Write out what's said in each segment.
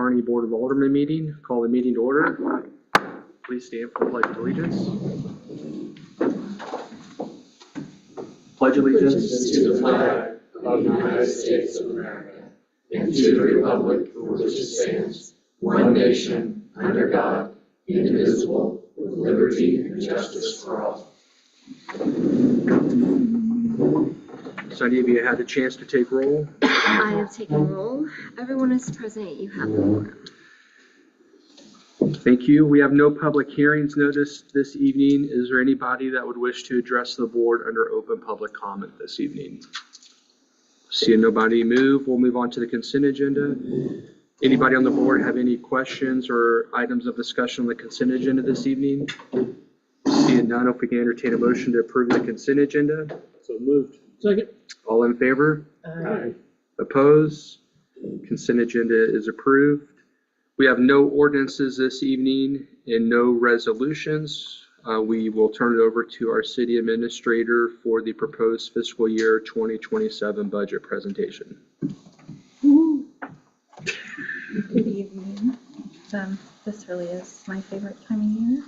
Kearney Board of Aldermen meeting. Call the meeting to order. Please stand for the Pledge of Allegiance. Pledge allegiance to the flag of the United States of America and to the republic for which it stands, one nation, under God, indivisible, with liberty and justice for all. So any of you had the chance to take roll? I have taken roll. Everyone is present. You have the quorum. Thank you. We have no public hearings noticed this evening. Is there anybody that would wish to address the board under open public comment this evening? Seeing nobody move, we'll move on to the consent agenda. Anybody on the board have any questions or items of discussion on the consent agenda this evening? Seeing none, if we can entertain a motion to approve the consent agenda. So moved. Second. All in favor? Aye. Opposed? Consent agenda is approved. We have no ordinances this evening and no resolutions. We will turn it over to our city administrator for the proposed fiscal year 2027 budget presentation. Good evening. This really is my favorite time of year.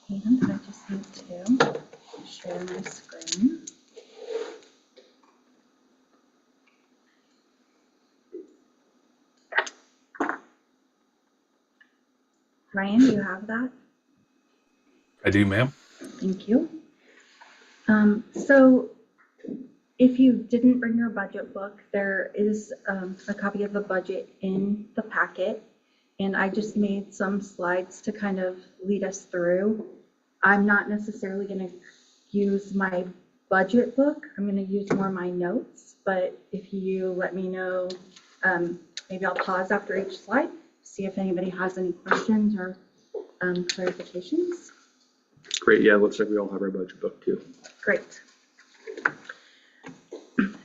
And I just need to share my screen. Ryan, do you have that? I do, ma'am. Thank you. So if you didn't bring your budget book, there is a copy of the budget in the packet, and I just made some slides to kind of lead us through. I'm not necessarily going to use my budget book. I'm going to use more my notes, but if you let me know, maybe I'll pause after each slide, see if anybody has any questions or clarifications. Great. Yeah, it looks like we all have our budget book too. Great.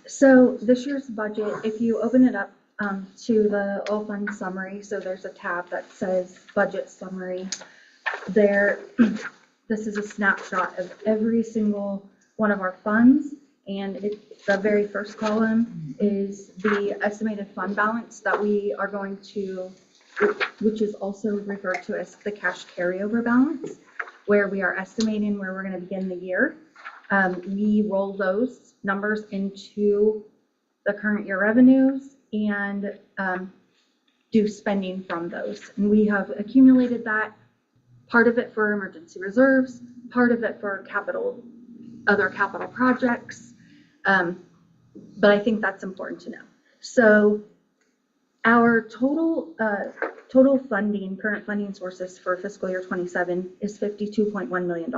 So this year's budget, if you open it up to the all fund summary, so there's a tab that says budget summary there. This is a snapshot of every single one of our funds, and the very first column is the estimated fund balance that we are going to, which is also referred to as the cash carryover balance, where we are estimating where we're going to begin the year. We roll those numbers into the current year revenues and do spending from those. And we have accumulated that, part of it for emergency reserves, part of it for other capital projects. But I think that's important to know. So our total funding, current funding sources for fiscal year 27 is $52.1 million.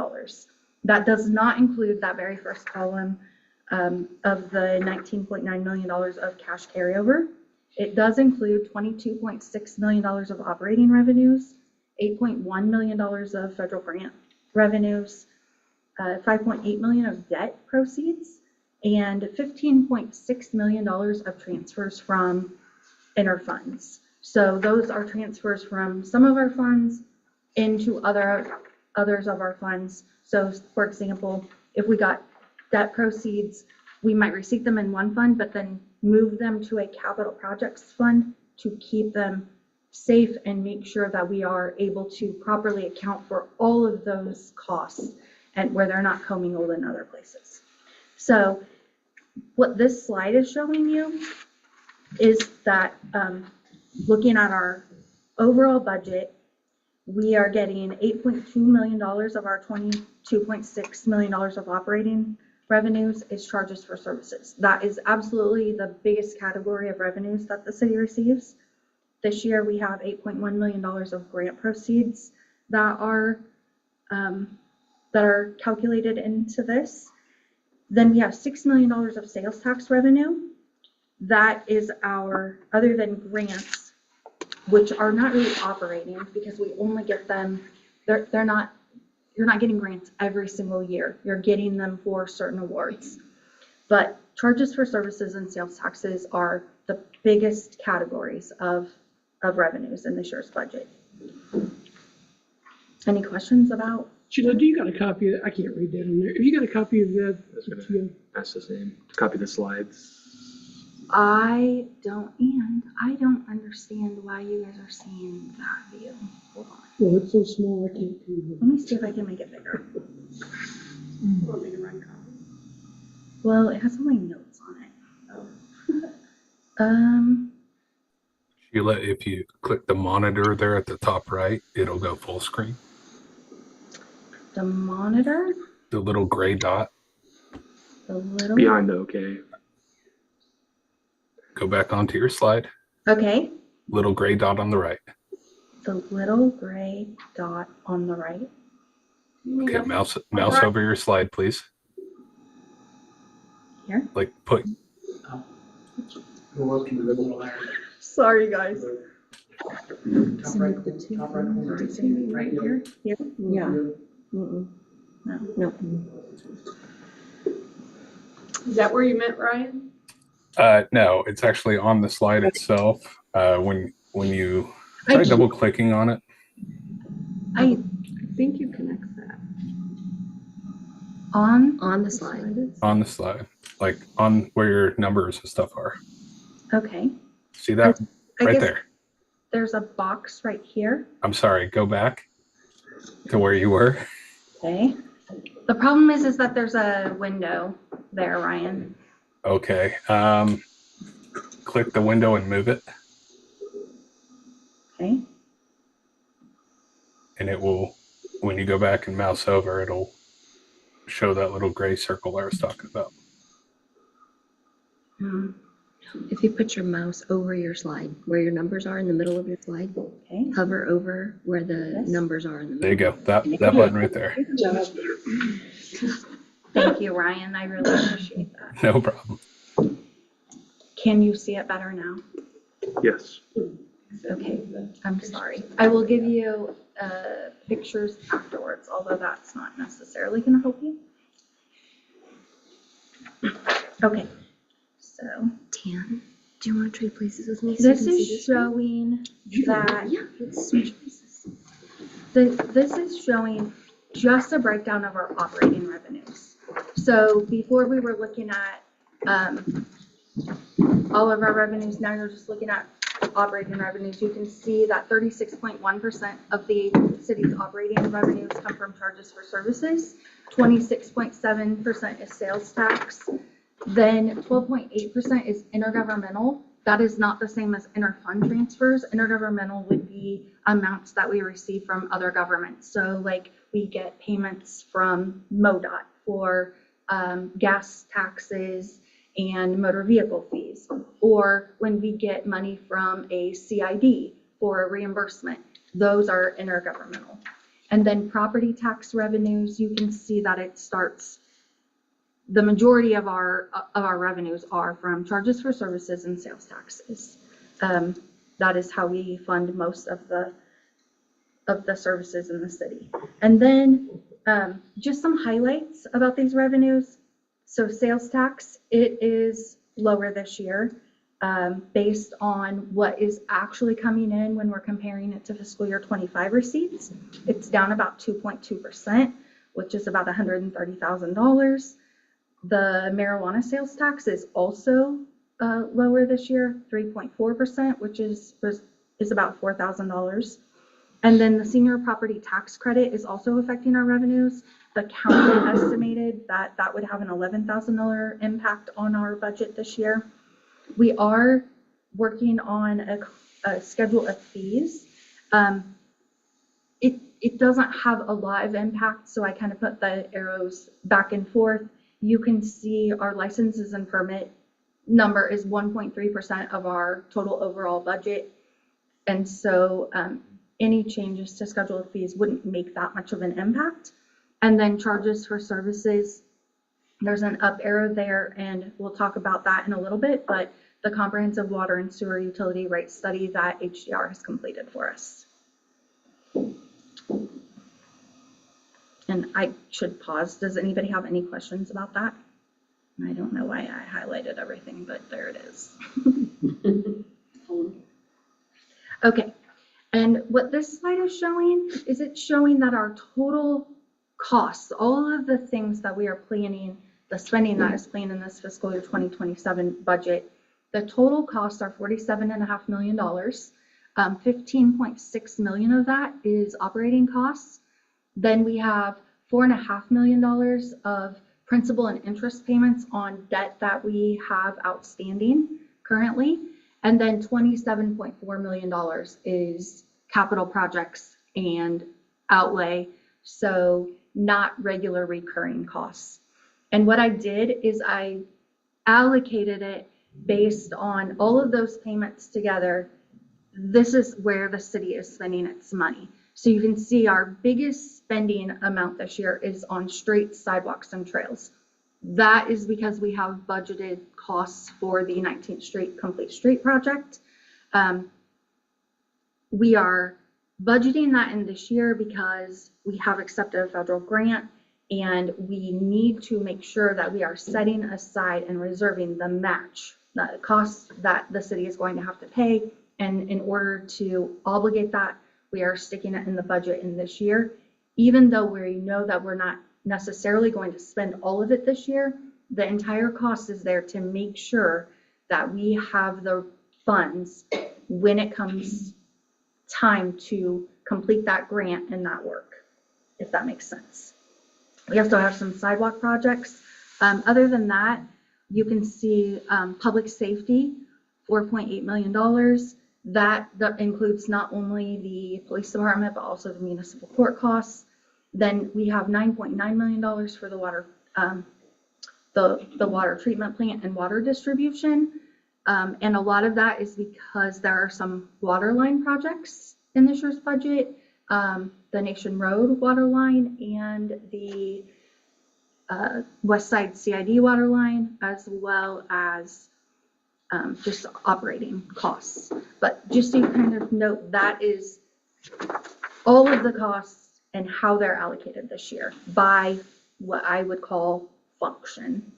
That does not include that very first column of the $19.9 million of cash carryover. It does include $22.6 million of operating revenues, $8.1 million of federal grant revenues, $5.8 million of debt proceeds, and $15.6 million of transfers from interfunds. So those are transfers from some of our funds into others of our funds. So for example, if we got debt proceeds, we might receive them in one fund, but then move them to a capital projects fund to keep them safe and make sure that we are able to properly account for all of those costs and where they're not commingled in other places. So what this slide is showing you is that looking at our overall budget, we are getting $8.2 million of our $22.6 million of operating revenues is charges for services. That is absolutely the biggest category of revenues that the city receives. This year we have $8.1 million of grant proceeds that are calculated into this. Then we have $6 million of sales tax revenue. That is our, other than grants, which are not really operating because we only get them, you're not getting grants every single year. You're getting them for certain awards. But charges for services and sales taxes are the biggest categories of revenues in this year's budget. Any questions about? Sheila, do you got a copy of, I can't read that in there. If you got a copy of that, That's gonna ask the same. Copy the slides. I don't understand why you guys are seeing that view. Hold on. Well, it's so small, I can't see Let me see if I can make it bigger. Want me to run copies? Well, it has all my notes on it. If you click the monitor there at the top right, it'll go full screen. The monitor, The little gray dot. the little. Behind the OK. Go back onto your slide. Okay, Little gray dot on the right. the little gray dot on the right. Okay, mouse over your slide, please. Here? Like put Go up to the middle line. Sorry, guys. So make the two right here? Here? Yeah. No. No. Is that where you meant, Ryan? no, it's actually on the slide itself. When you try double clicking on it. I think you connect that. on the slide. On the slide, like on where your numbers and stuff are. Okay. See that I right guess there? there's a box right here. I'm sorry, go back to where you were. Okay. The problem is that there's a window there, Ryan. Okay. Click the window and move it, Okay. and it will, when you go back and mouse over, it'll show that little gray circle I was talking about. If you put your mouse over your slide, where your numbers are in the middle of your slide, Okay. hover over where the Yes. numbers are in the There you middle. go. That button right there. Thank you, Ryan. I really appreciate that. No problem. Can you see it better now? Yes. Okay, I'm sorry. I will give you pictures afterwards, although that's not necessarily going to help you. Okay, so Tan, do you want to trade places with me? this is showing that, Yeah, let's switch places. this is showing just a breakdown of our operating revenues. So before we were looking at all of our revenues, now you're just looking at operating revenues. You can see that 36.1% of the city's operating revenues come from charges for services, 26.7% is sales tax, then 12.8% is intergovernmental. That is not the same as interfund transfers. Intergovernmental would be amounts that we receive from other governments. So like we get payments from MoDOT for gas taxes and motor vehicle fees, or when we get money from a CID for a reimbursement, those are intergovernmental. And then property tax revenues, you can see that it starts, the majority of our revenues are from charges for services and sales taxes. That is how we fund most of the services in the city. And then just some highlights about these revenues. So sales tax, it is lower this year based on what is actually coming in when we're comparing it to fiscal year 25 receipts. It's down about 2.2%, which is about $130,000. The marijuana sales tax is also lower this year, 3.4%, which is about $4,000. And then the senior property tax credit is also affecting our revenues. The county estimated that that would have an $11,000 impact on our budget this year. We are working on a schedule of fees. It doesn't have a lot of impact, so I kind of put the arrows back and forth. You can see our licenses and permit number is 1.3% of our total overall budget. And so any changes to schedule of fees wouldn't make that much of an impact. And then charges for services, there's an up arrow there, and we'll talk about that in a little bit, but the comprehensive water and sewer utility rate study that HDR has completed for us. And I should pause. Does anybody have any questions about that? I don't know why I highlighted everything, but there it is. Okay, and what this slide is showing is it's showing that our total costs, all of the things that we are planning, the spending that is planned in this fiscal year 2027 budget The total costs are $47.5 million. 15.6 million of that is operating costs. Then we have $4.5 million of principal and interest payments on debt that we have outstanding currently. And then $27.4 million is capital projects and outlay, so not regular recurring costs. And what I did is I allocated it based on all of those payments together. This is where the city is spending its money. So you can see our biggest spending amount this year is on streets, sidewalks, and trails. That is because we have budgeted costs for the 19th Street Complete Street project. We are budgeting that in this year because we have accepted a federal grant, and we need to make sure that we are setting aside and reserving the match, the costs that the city is going to have to pay. And in order to obligate that, we are sticking it in the budget in this year. Even though we know that we're not necessarily going to spend all of it this year, the entire cost is there to make sure that we have the funds when it comes time to complete that grant and that work, if that makes sense. We also have some sidewalk projects. Other than that, you can see public safety, $4.8 million. That includes not only the police department, but also the municipal court costs. Then we have $9.9 million for the water, the water treatment plant and water distribution. And a lot of that is because there are some water line projects in this year's budget, the Nation Road water line and the West Side CID water line, as well as just operating costs. But just so you kind of note, that is all of the costs and how they're allocated this year by what I would call function.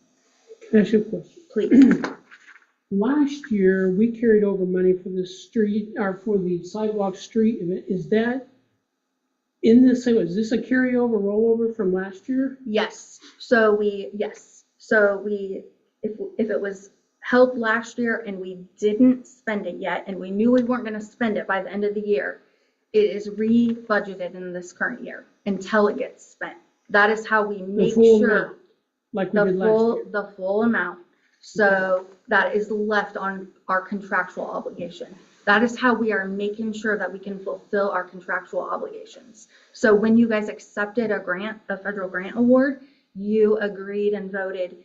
Can I ask you a question? Please. Last year, we carried over money for the street, or for the sidewalk street event. Is that in this, is this a carryover, rollover from last year? Yes. So if it was held last year and we didn't spend it yet, and we knew we weren't going to spend it by the end of the year, it is re-budgeted in this current year until it gets spent. That is how we make sure amount, like we did last year. the full amount. So that is left on our contractual obligation. That is how we are making sure that we can fulfill our contractual obligations. So when you guys accepted a federal grant award, you agreed and voted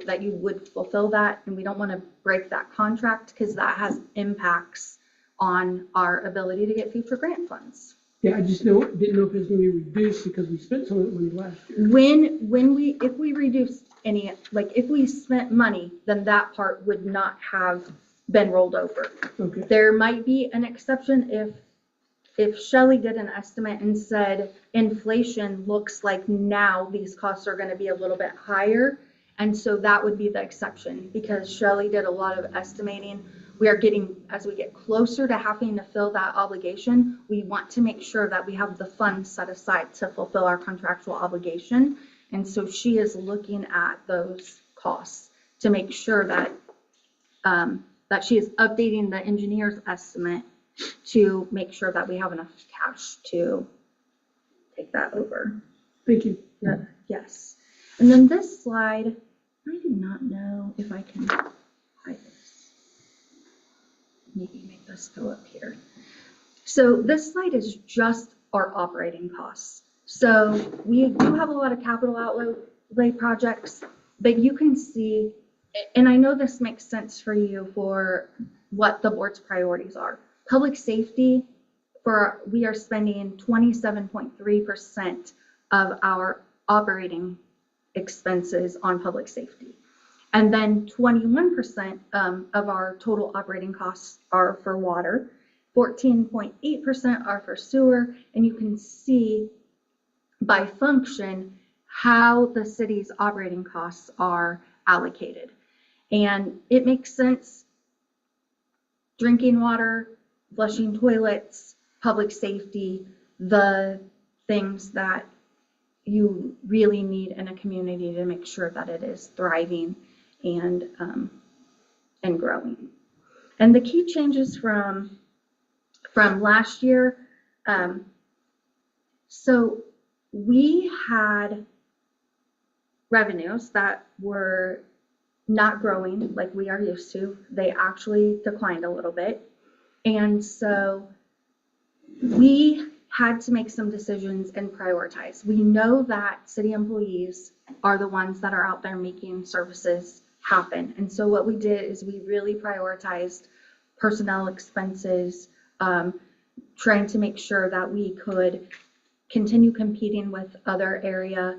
that you would fulfill that, and we don't want to break that contract because that has impacts on our ability to get future grant funds. Yeah, I just didn't know if it was going to be reduced because we spent some of that money last year. If we reduced any, like if we spent money, then that part would not have been rolled over. Okay. There might be an exception if Shelley did an estimate and said inflation looks like now these costs are going to be a little bit higher. And so that would be the exception, because Shelley did a lot of estimating. We are getting, as we get closer to having to fill that obligation, we want to make sure that we have the funds set aside to fulfill our contractual obligation. And so she is looking at those costs to make sure that that she is updating the engineer's estimate to make sure that we have enough cash to take that over. Thank you. Yeah, yes. And then this slide, I do not know if I can hide this. Maybe make this go up here. So this slide is just our operating costs. So we do have a lot of capital outlay projects, but you can see, and I know this makes sense for you for what the board's priorities are. Public safety, we are spending 27.3% of our operating expenses on public safety. And then 21% of our total operating costs are for water, 14.8% are for sewer, and you can see by function how the city's operating costs are allocated. And it makes sense. Drinking water, flushing toilets, public safety, the things that you really need in a community to make sure that it is thriving and and growing. And the key changes from last year, so we had revenues that were not growing like we are used to. They actually declined a little bit. And so we had to make some decisions and prioritize. We know that city employees are the ones that are out there making services happen. And so what we did is we really prioritized personnel expenses, trying to make sure that we could continue competing with other area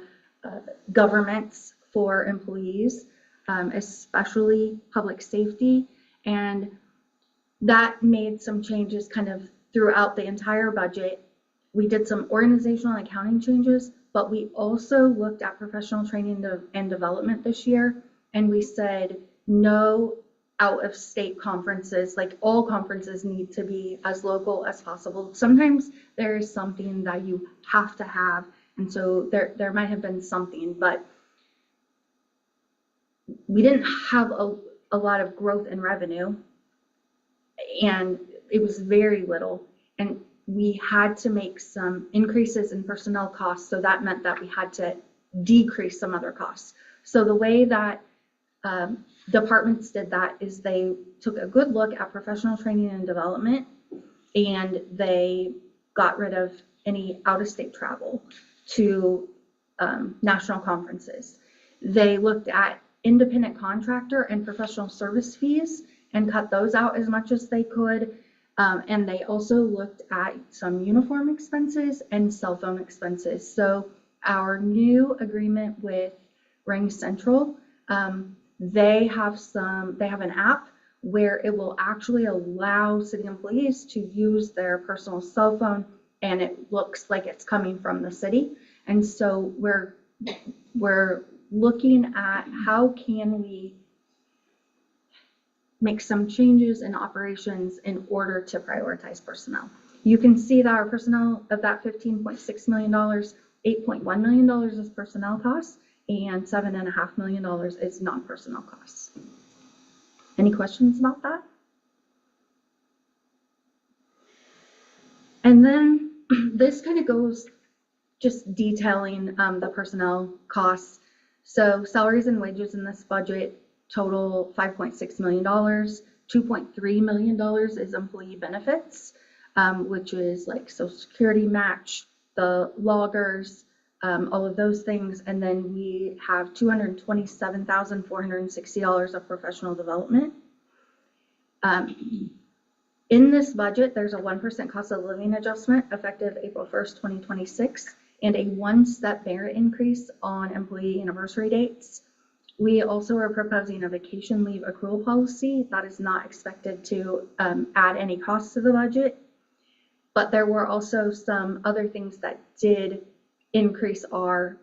governments for employees, especially public safety. And that made some changes kind of throughout the entire budget. We did some organizational and accounting changes, but we also looked at professional training and development this year. And we said, no out-of-state conferences, like all conferences need to be as local as possible. Sometimes there is something that you have to have. And so there might have been something, but we didn't have a lot of growth in revenue, and it was very little. And we had to make some increases in personnel costs. So that meant that we had to decrease some other costs. So the way that departments did that is they took a good look at professional training and development, and they got rid of any out-of-state travel to national conferences. They looked at independent contractor and professional service fees and cut those out as much as they could. And they also looked at some uniform expenses and cell phone expenses. So our new agreement with Ring Central, they have an app where it will actually allow city employees to use their personal cell phone, and it looks like it's coming from the city. And so we're looking at how can we make some changes in operations in order to prioritize personnel. You can see that our personnel of that $15.6 million, $8.1 million is personnel costs, and $7.5 million is non-personnel costs. Any questions about that? And then this kind of goes just detailing the personnel costs. So salaries and wages in this budget total $5.6 million. $2.3 million is employee benefits, which is like Social Security match, the loggers, all of those things. And then we have $227,460 of professional development. In this budget, there's a 1% cost of living adjustment effective April 1st, 2026, and a 1-step merit increase on employee anniversary dates. We also are proposing a vacation leave accrual policy that is not expected to add any costs to the budget, but there were also some other things that did increase our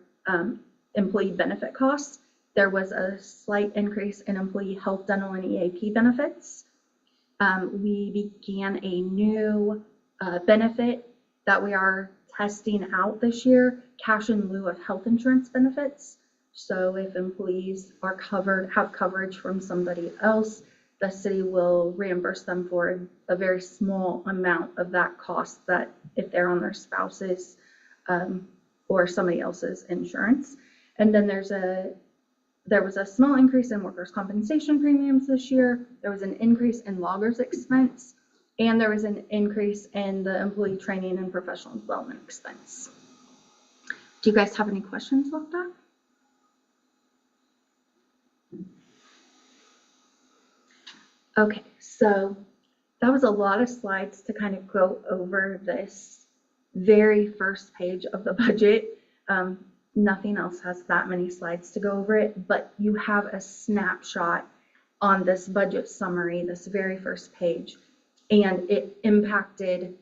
employee benefit costs. There was a slight increase in employee health, dental, and EAP benefits. We began a new benefit that we are testing out this year, cash in lieu of health insurance benefits. So if employees are have coverage from somebody else, the city will reimburse them for a very small amount of that cost that if they're on their spouse's or somebody else's insurance. And then there was a small increase in workers' compensation premiums this year. There was an increase in loggers expense, and there was an increase in the employee training and professional development expense. Do you guys have any questions about that? Okay, so that was a lot of slides to kind of go over this very first page of the budget. Nothing else has that many slides to go over it, but you have a snapshot on this budget summary, this very first page, and it impacted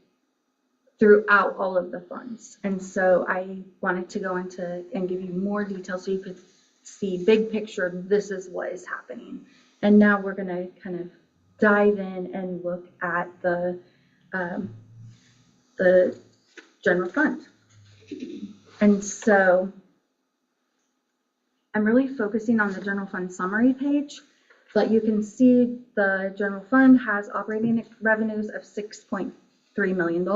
throughout all of the funds. And so I wanted to go into and give you more detail so you could see big picture, this is what is happening. And now we're going to kind of dive in and look at the general fund. And so I'm really focusing on the general fund summary page. But you can see the general fund has operating revenues of $6.3 million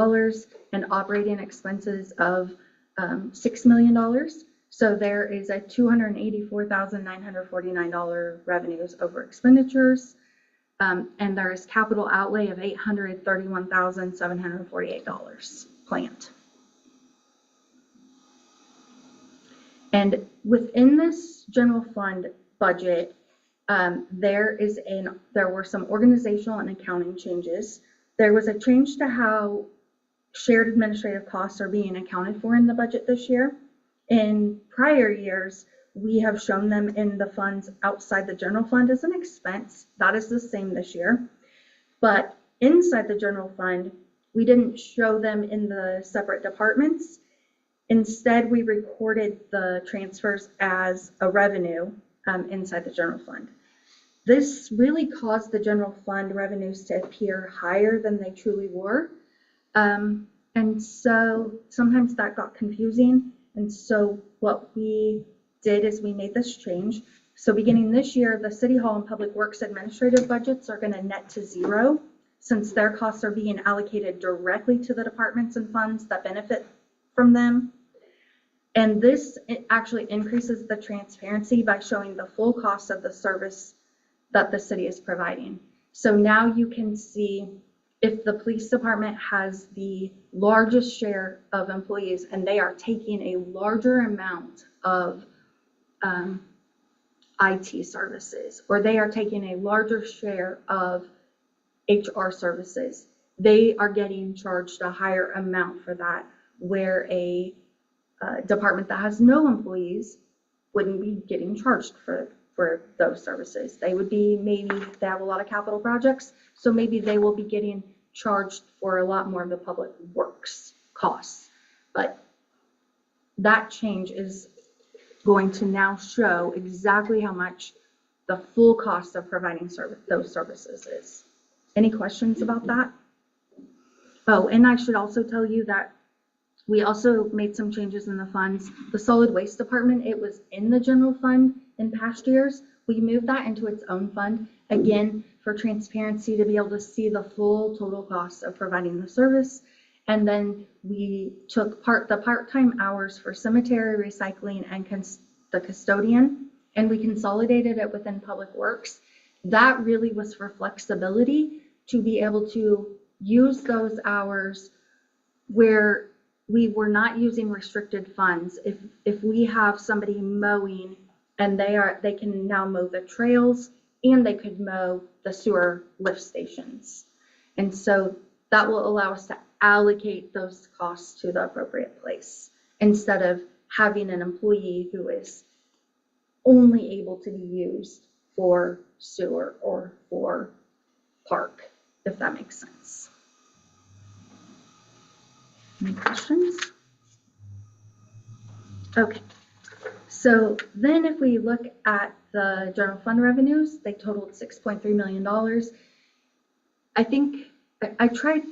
and operating expenses of $6 million. So there is a $284,949 revenues over expenditures. And there is capital outlay of $831,748 planned. And within this general fund budget, there were some organizational and accounting changes. There was a change to how shared administrative costs are being accounted for in the budget this year. In prior years, we have shown them in the funds outside the general fund as an expense. That is the same this year. But inside the general fund, we didn't show them in the separate departments. Instead, we recorded the transfers as a revenue inside the general fund. This really caused the general fund revenues to appear higher than they truly were. And so sometimes that got confusing. And so what we did is we made this change. So beginning this year, the City Hall and Public Works administrative budgets are going to net to zero since their costs are being allocated directly to the departments and funds that benefit from them. And this actually increases the transparency by showing the full cost of the service that the city is providing. So now you can see if the police department has the largest share of employees and they are taking a larger amount of IT services, or they are taking a larger share of HR services, they are getting charged a higher amount for that, where a department that has no employees wouldn't be getting charged for those services. They would be, maybe they have a lot of capital projects, so maybe they will be getting charged for a lot more of the public works costs. But that change is going to now show exactly how much the full cost of providing those services is. Any questions about that? Oh, and I should also tell you that we also made some changes in the funds. The solid waste department, it was in the general fund in past years. We moved that into its own fund, again, for transparency, to be able to see the full total cost of providing the service. And then we took the part-time hours for cemetery recycling and the custodian, and we consolidated it within Public Works. That really was for flexibility, to be able to use those hours where we were not using restricted funds. If we have somebody mowing and they can now mow the trails and they could mow the sewer lift stations. And so that will allow us to allocate those costs to the appropriate place instead of having an employee who is only able to be used for sewer or for park, if that makes sense. Any questions? Okay, so then if we look at the general fund revenues, they totaled $6.3 million. I think I tried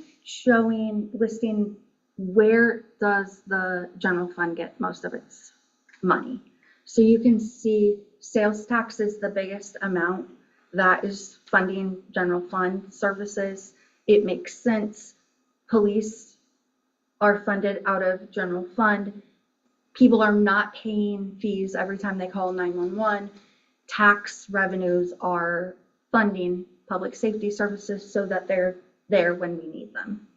listing where does the general fund get most of its money. So you can see sales tax is the biggest amount that is funding general fund services. It makes sense. Police are funded out of general fund. People are not paying fees every time they call 911. Tax revenues are funding public safety services so that they're there when we need them.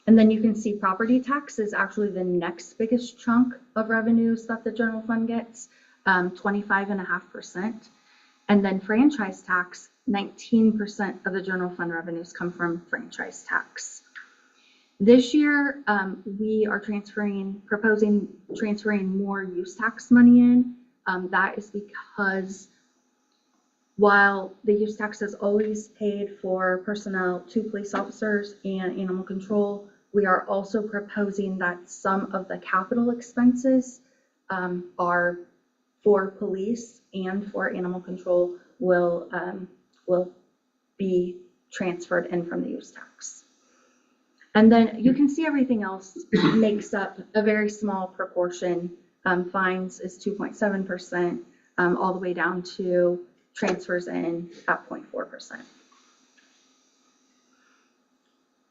And then you can see property tax is actually the next biggest chunk of revenues that the general fund gets, 25.5%. And then franchise tax, 19% of the general fund revenues come from franchise tax. This year, we are proposing transferring more use tax money in. That is because while the use tax is always paid for personnel to police officers and animal control, we are also proposing that some of the capital expenses are for police and for animal control will be transferred in from the use tax. And then you can see everything else makes up a very small proportion. Fines is 2.7%, all the way down to transfers in at 0.4%.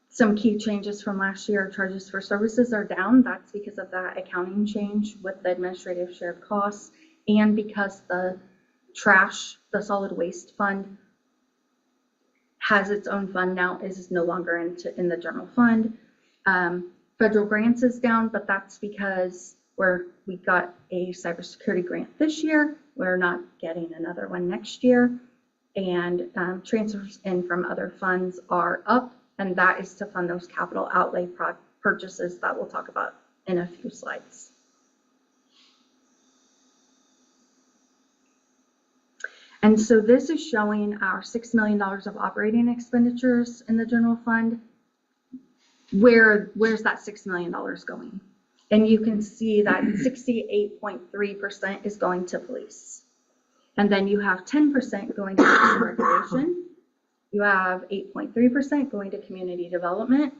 Some key changes from last year: charges for services are down. That's because of that accounting change with the administrative shared costs, and because the solid waste fund has its own fund now, is no longer in the general fund. Federal grants is down, but that's because we got a cybersecurity grant this year. We're not getting another one next year. And transfers in from other funds are up, and that is to fund those capital outlay purchases that we'll talk about in a few slides. And so this is showing our $6 million of operating expenditures in the general fund. Where's that $6 million going? And you can see that 68.3% is going to police. And then you have 10% going to parks and recreation. You have 8.3% going to community development.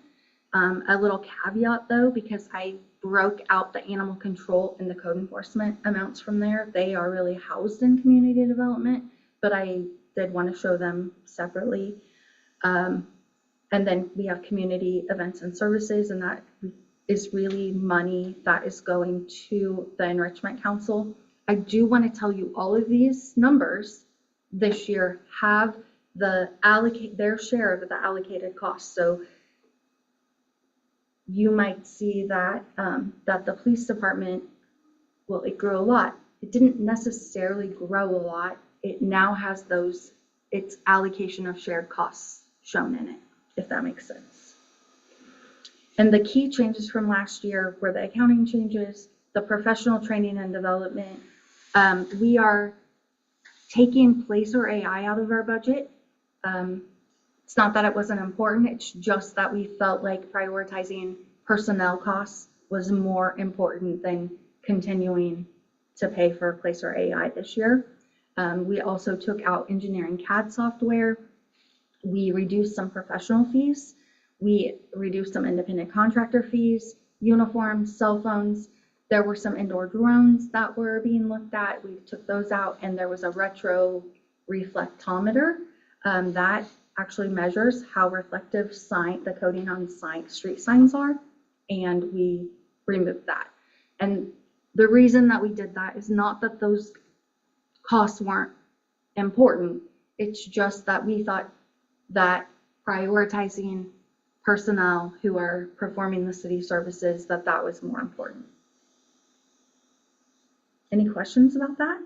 A little caveat though, because I broke out the animal control and the code enforcement amounts from there. They are really housed in community development, but I did want to show them separately. And then we have community events and services, and that is really money that is going to the Enrichment Council. I do want to tell you all of these numbers this year have their share of the allocated costs. So you might see that that the police department, well, it grew a lot. It didn't necessarily grow a lot. It now has its allocation of shared costs shown in it, if that makes sense. And the key changes from last year were the accounting changes, the professional training and development. We are taking Placer AI out of our budget. It's not that it wasn't important, it's just that we felt like prioritizing personnel costs was more important than continuing to pay for Placer AI this year. We also took out engineering CAD software. We reduced some professional fees. We reduced some independent contractor fees, uniforms, cell phones. There were some indoor drones that were being looked at. We took those out, and there was a retro reflectometer that actually measures how reflective the coating on street signs are, and we removed that. And the reason that we did that is not that those costs weren't important. It's just that we thought that prioritizing personnel who are performing the city services, that was more important. Any questions about that?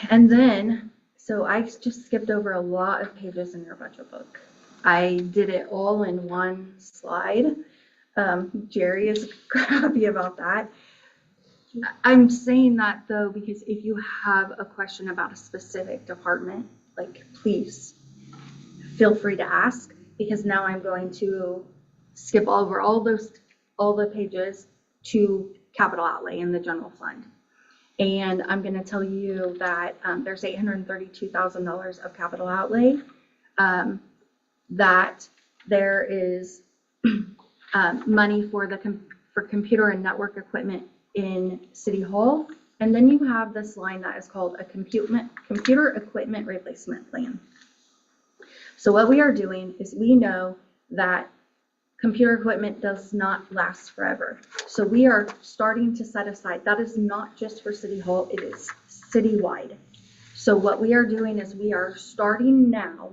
And then, so I just skipped over a lot of pages in your budget book. I did it all in one slide. Jerry is happy about that. I'm saying that though, because if you have a question about a specific department, like, please feel free to ask, because now I'm going to skip over all the pages to capital outlay in the general fund. And I'm going to tell you that there's $832,000 of capital outlay, that there is money for computer and network equipment in City Hall. And then you have this line that is called a computer equipment replacement plan. So what we are doing is, we know that computer equipment does not last forever. So we are starting to set aside, that is not just for City Hall, it is citywide. So what we are doing is, we are starting now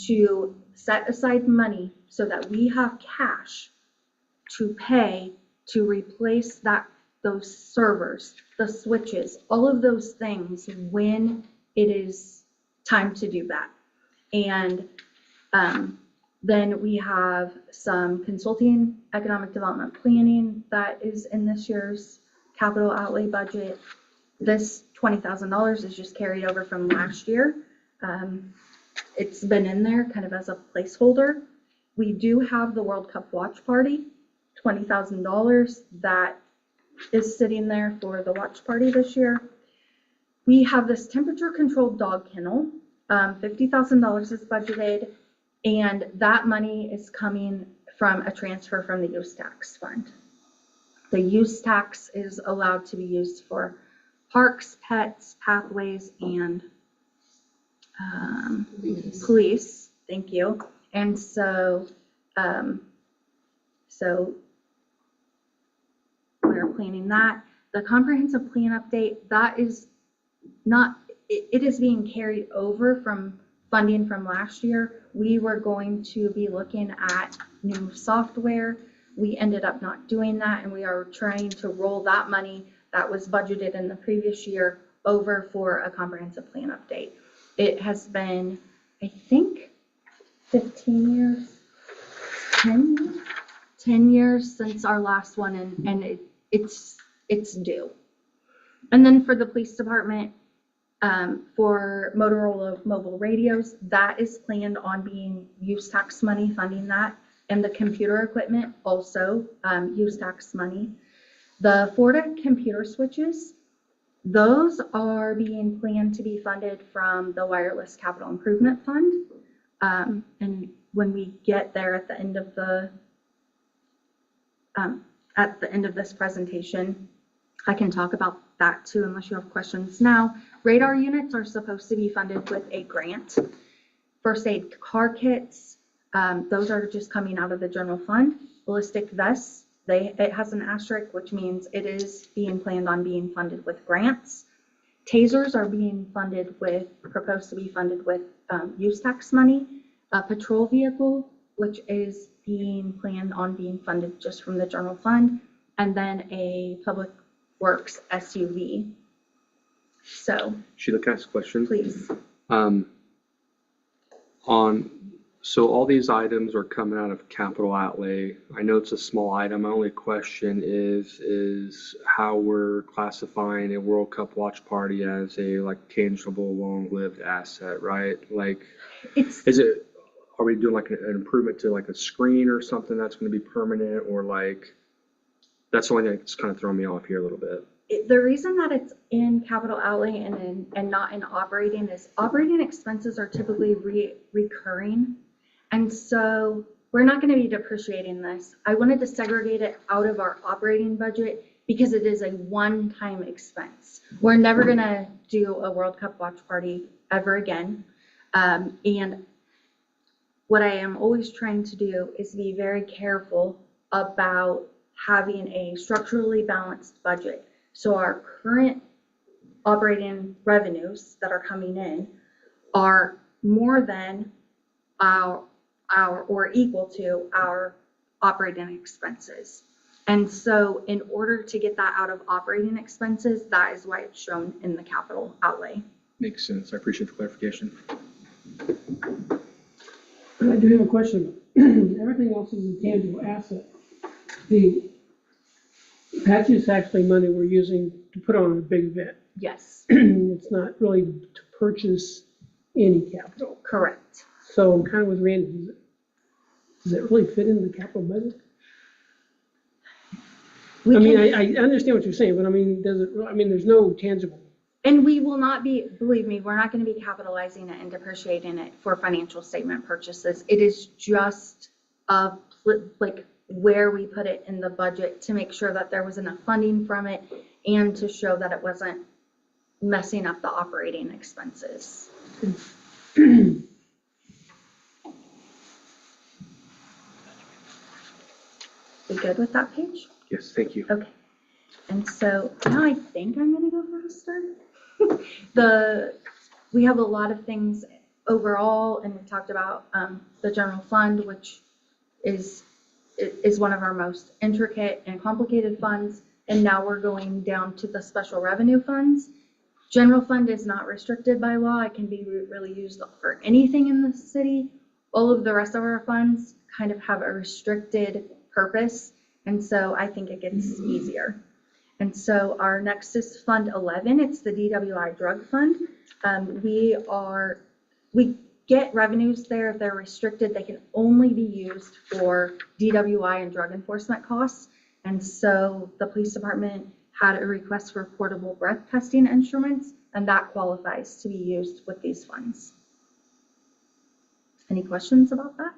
to set aside money so that we have cash to pay to replace those servers, the switches, all of those things when it is time to do that. And then we have some consulting, economic development planning that is in this year's capital outlay budget. This $20,000 is just carried over from last year. It's been in there kind of as a placeholder. We do have the World Cup watch party, $20,000 that is sitting there for the watch party this year. We have this temperature controlled dog kennel, $50,000 is budgeted, and that money is coming from a transfer from the use tax fund. The use tax is allowed to be used for parks, pets, pathways, and police. Thank you. And so, so we're planning that. The comprehensive plan update, that is not, it is being carried over from funding from last year. We were going to be looking at new software. We ended up not doing that, and we are trying to roll that money that was budgeted in the previous year over for a comprehensive plan update. It has been, I think, 15 years, 10 years since our last one, and it's due. And then for the police department, for Motorola mobile radios, that is planned on being use tax money funding that. And the computer equipment also use tax money. The Florida computer switches, those are being planned to be funded from the Wireless Capital Improvement Fund. And when we get there at the end of this presentation, I can talk about that too, unless you have questions now. Radar units are supposed to be funded with a grant. First aid car kits, those are just coming out of the general fund. Ballistic vests, it has an asterisk, which means it is being planned on being funded with grants. Tasers are being proposed to be funded with use tax money. A patrol vehicle, which is being planned on being funded just from the general fund. And then a public works SUV. So. Sheila, can I ask a question? Please. So all these items are coming out of capital outlay. I know it's a small item. My only question is how we're classifying a World Cup watch party as a tangible, long-lived asset, right? Are we doing an improvement to a screen or something that's going to be permanent, or that's the only thing that's kind of throwing me off here a little bit. The reason that it's in capital outlay and not in operating is operating expenses are typically recurring. And so we're not going to be depreciating this. I wanted to segregate it out of our operating budget because it is a one-time expense. We're never going to do a World Cup watch party ever again. And what I am always trying to do is be very careful about having a structurally balanced budget. So our current operating revenues that are coming in are more than or equal to our operating expenses. And so in order to get that out of operating expenses, that is why it's shown in the capital outlay. Makes sense. I appreciate the clarification. I do have a question. Everything else is a tangible asset. That's just actually money we're using to put on a big event. Yes. It's not really to purchase any capital. Correct. So I'm kind of with Randy. Does it really fit in the capital budget? I understand what you're saying, but does it? There's no tangible. And we will not be, believe me, we're not going to be capitalizing it and depreciating it for financial statement purchases. It is just where we put it in the budget to make sure that there was enough funding from it and to show that it wasn't messing up the operating expenses. We good with that page? Yes, thank you. Okay. And so now I think I'm going to go faster. We have a lot of things overall, and we talked about the general fund, which is one of our most intricate and complicated funds. And now we're going down to the special revenue funds. General fund is not restricted by law. It can be really used for anything in the city. All of the rest of our funds kind of have a restricted purpose. And so I think it gets easier. And so our next is Fund 11. It's the DWI Drug Fund. We get revenues there. If they're restricted, they can only be used for DWI and drug enforcement costs. And so the police department had a request for portable breath testing instruments, and that qualifies to be used with these funds. Any questions about that?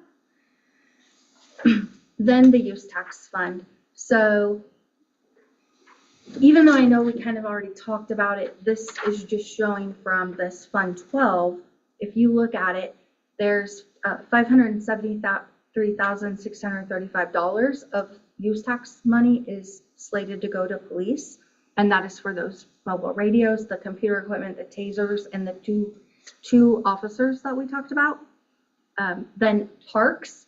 Then the use tax fund. So even though I know we kind of already talked about it, this is just showing from this Fund 12. If you look at it, there's $573,635 of use tax money is slated to go to police. And that is for those mobile radios, the computer equipment, the tasers, and the two officers that we talked about. Then parks,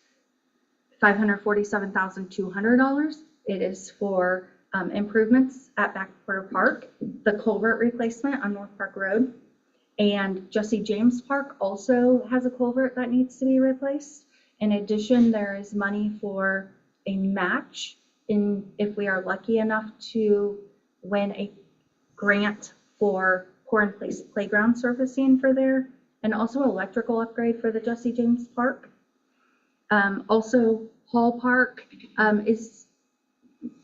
$547,200. It is for improvements at Backwater Park, the culvert replacement on North Park Road, and Jesse James Park also has a culvert that needs to be replaced. In addition, there is money for a match if we are lucky enough to win a grant for pour in place playground surfacing for there, and also electrical upgrade for the Jesse James Park. Also, Hall Park is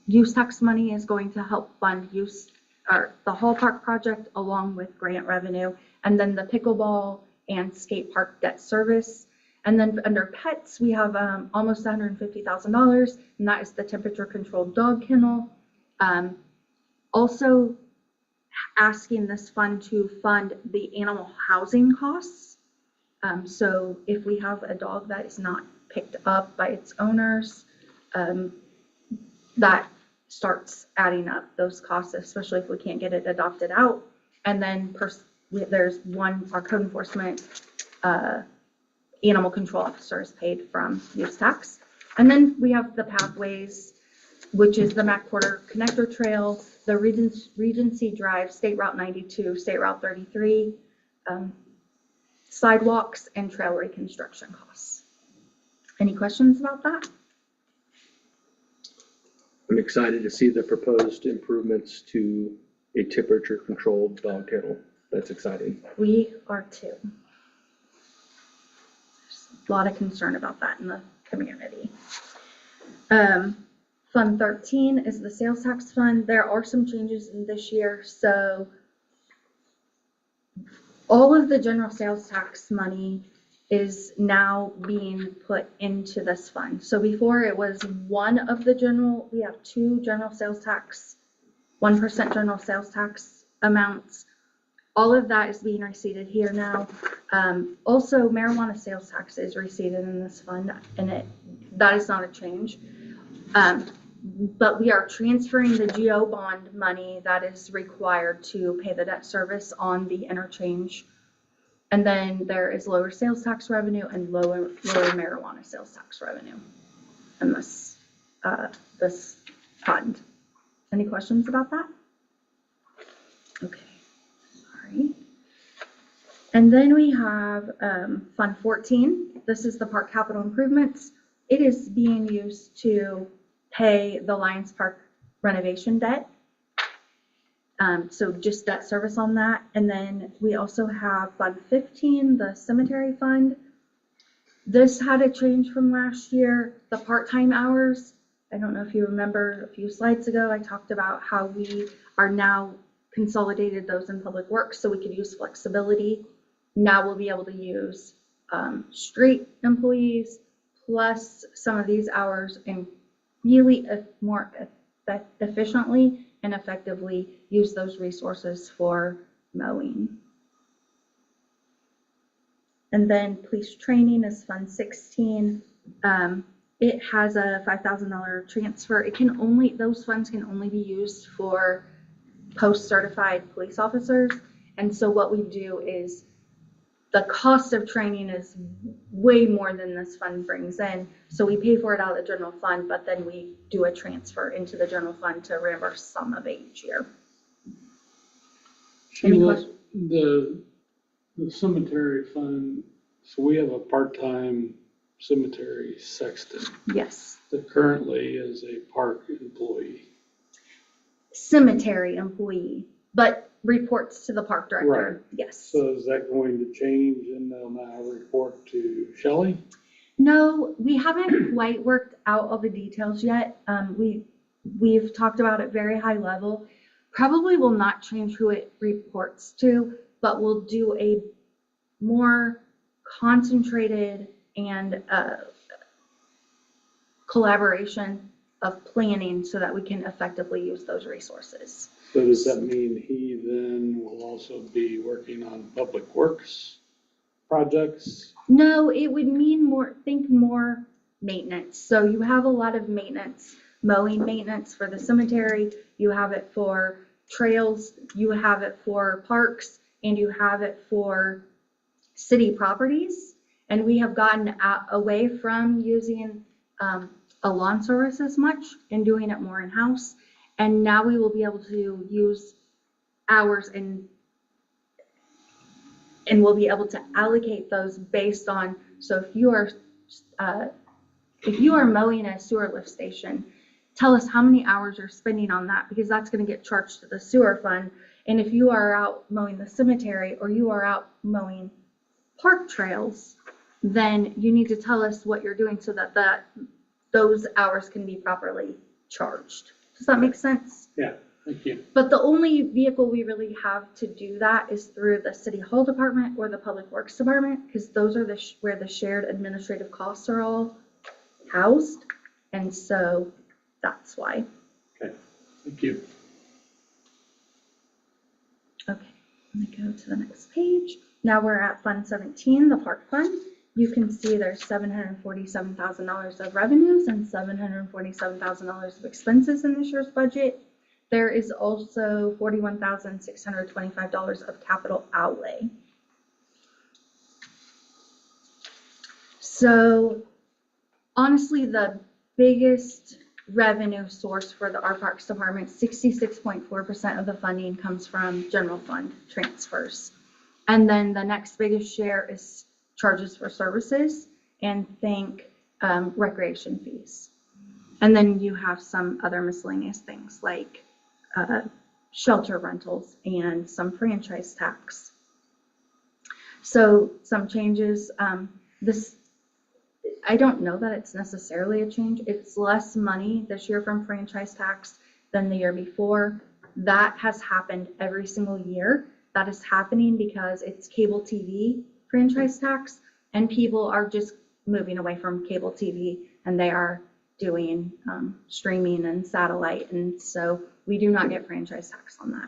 use tax money is going to help fund the Hall Park project along with grant revenue, and then the pickleball and skate park debt service. And then under pets, we have almost $150,000, and that is the temperature controlled dog kennel. Also asking this fund to fund the animal housing costs. So if we have a dog that is not picked up by its owners, that starts adding up those costs, especially if we can't get it adopted out. And then there's our code enforcement animal control officer is paid from use tax. And then we have the pathways, which is the McWhorter Connector Trail, the Regency Drive, State Route 92, State Route 33, sidewalks, and trail reconstruction costs. Any questions about that? I'm excited to see the proposed improvements to a temperature controlled dog kennel. That's exciting. We are too. There's a lot of concern about that in the community. Fund 13 is the sales tax fund. There are some changes in this year. So all of the general sales tax money is now being put into this fund. So before it was we have two general sales tax, 1% general sales tax amounts. All of that is being receipted here now. Also, marijuana sales tax is receipted in this fund, and that is not a change. But we are transferring the GO bond money that is required to pay the debt service on the interchange. And then there is lower sales tax revenue and lower marijuana sales tax revenue in this fund. Any questions about that? Okay, sorry. And then we have Fund 14. This is the park capital improvements. It is being used to pay the Lions Park renovation debt. So just debt service on that. And then we also have Fund 15, the cemetery fund. This had a change from last year. The part-time hours, I don't know if you remember a few slides ago, I talked about how we are now consolidated those in public works so we could use flexibility. Now we'll be able to use street employees plus some of these hours and really more efficiently and effectively use those resources for mowing. And then police training is Fund 16. It has a $5,000 transfer. Those funds can only be used for post-certified police officers. And so what we do is the cost of training is way more than this fund brings in. So we pay for it out of the general fund, but then we do a transfer into the general fund to reimburse some of it each year. The cemetery fund, so we have a part-time cemetery sexton Yes. that currently is a park employee. Cemetery employee, but reports to the park director. Right. Yes. So is that going to change and they'll now report to Shelley? No, we haven't quite worked out all the details yet. We've talked about it very high level. Probably will not change who it reports to, but we'll do a more concentrated and collaboration of planning so that we can effectively use those resources. So does that mean he then will also be working on public works projects? No, it would mean think more maintenance. So you have a lot of maintenance, mowing maintenance for the cemetery, you have it for trails, you have it for parks, and you have it for city properties. And we have gotten away from using a lawn service as much and doing it more in-house. And now we will be able to use hours and we'll be able to allocate those based on, so if you are mowing a sewer lift station, tell us how many hours you're spending on that, because that's gonna get charged to the sewer fund. And if you are out mowing the cemetery or you are out mowing park trails, then you need to tell us what you're doing so that those hours can be properly charged. Does that make sense? Yeah, thank you. But the only vehicle we really have to do that is through the city hall department or the public works department, because those are where the shared administrative costs are all housed. And so that's why. Okay, thank you. Okay, let me go to the next page. Now we're at Fund 17, the park fund. You can see there's $747,000 of revenues and $747,000 of expenses in this year's budget. There is also $41,625 of capital outlay. So honestly, the biggest revenue source for our parks department, 66.4% of the funding comes from general fund transfers. And then the next biggest share is charges for services, and think recreation fees. And then you have some other miscellaneous things like shelter rentals and some franchise tax. So some changes, I don't know that it's necessarily a change. It's less money this year from franchise tax than the year before. That has happened every single year. That is happening because it's cable TV franchise tax, and people are just moving away from cable TV and they are doing streaming and satellite, and so we do not get franchise tax on that.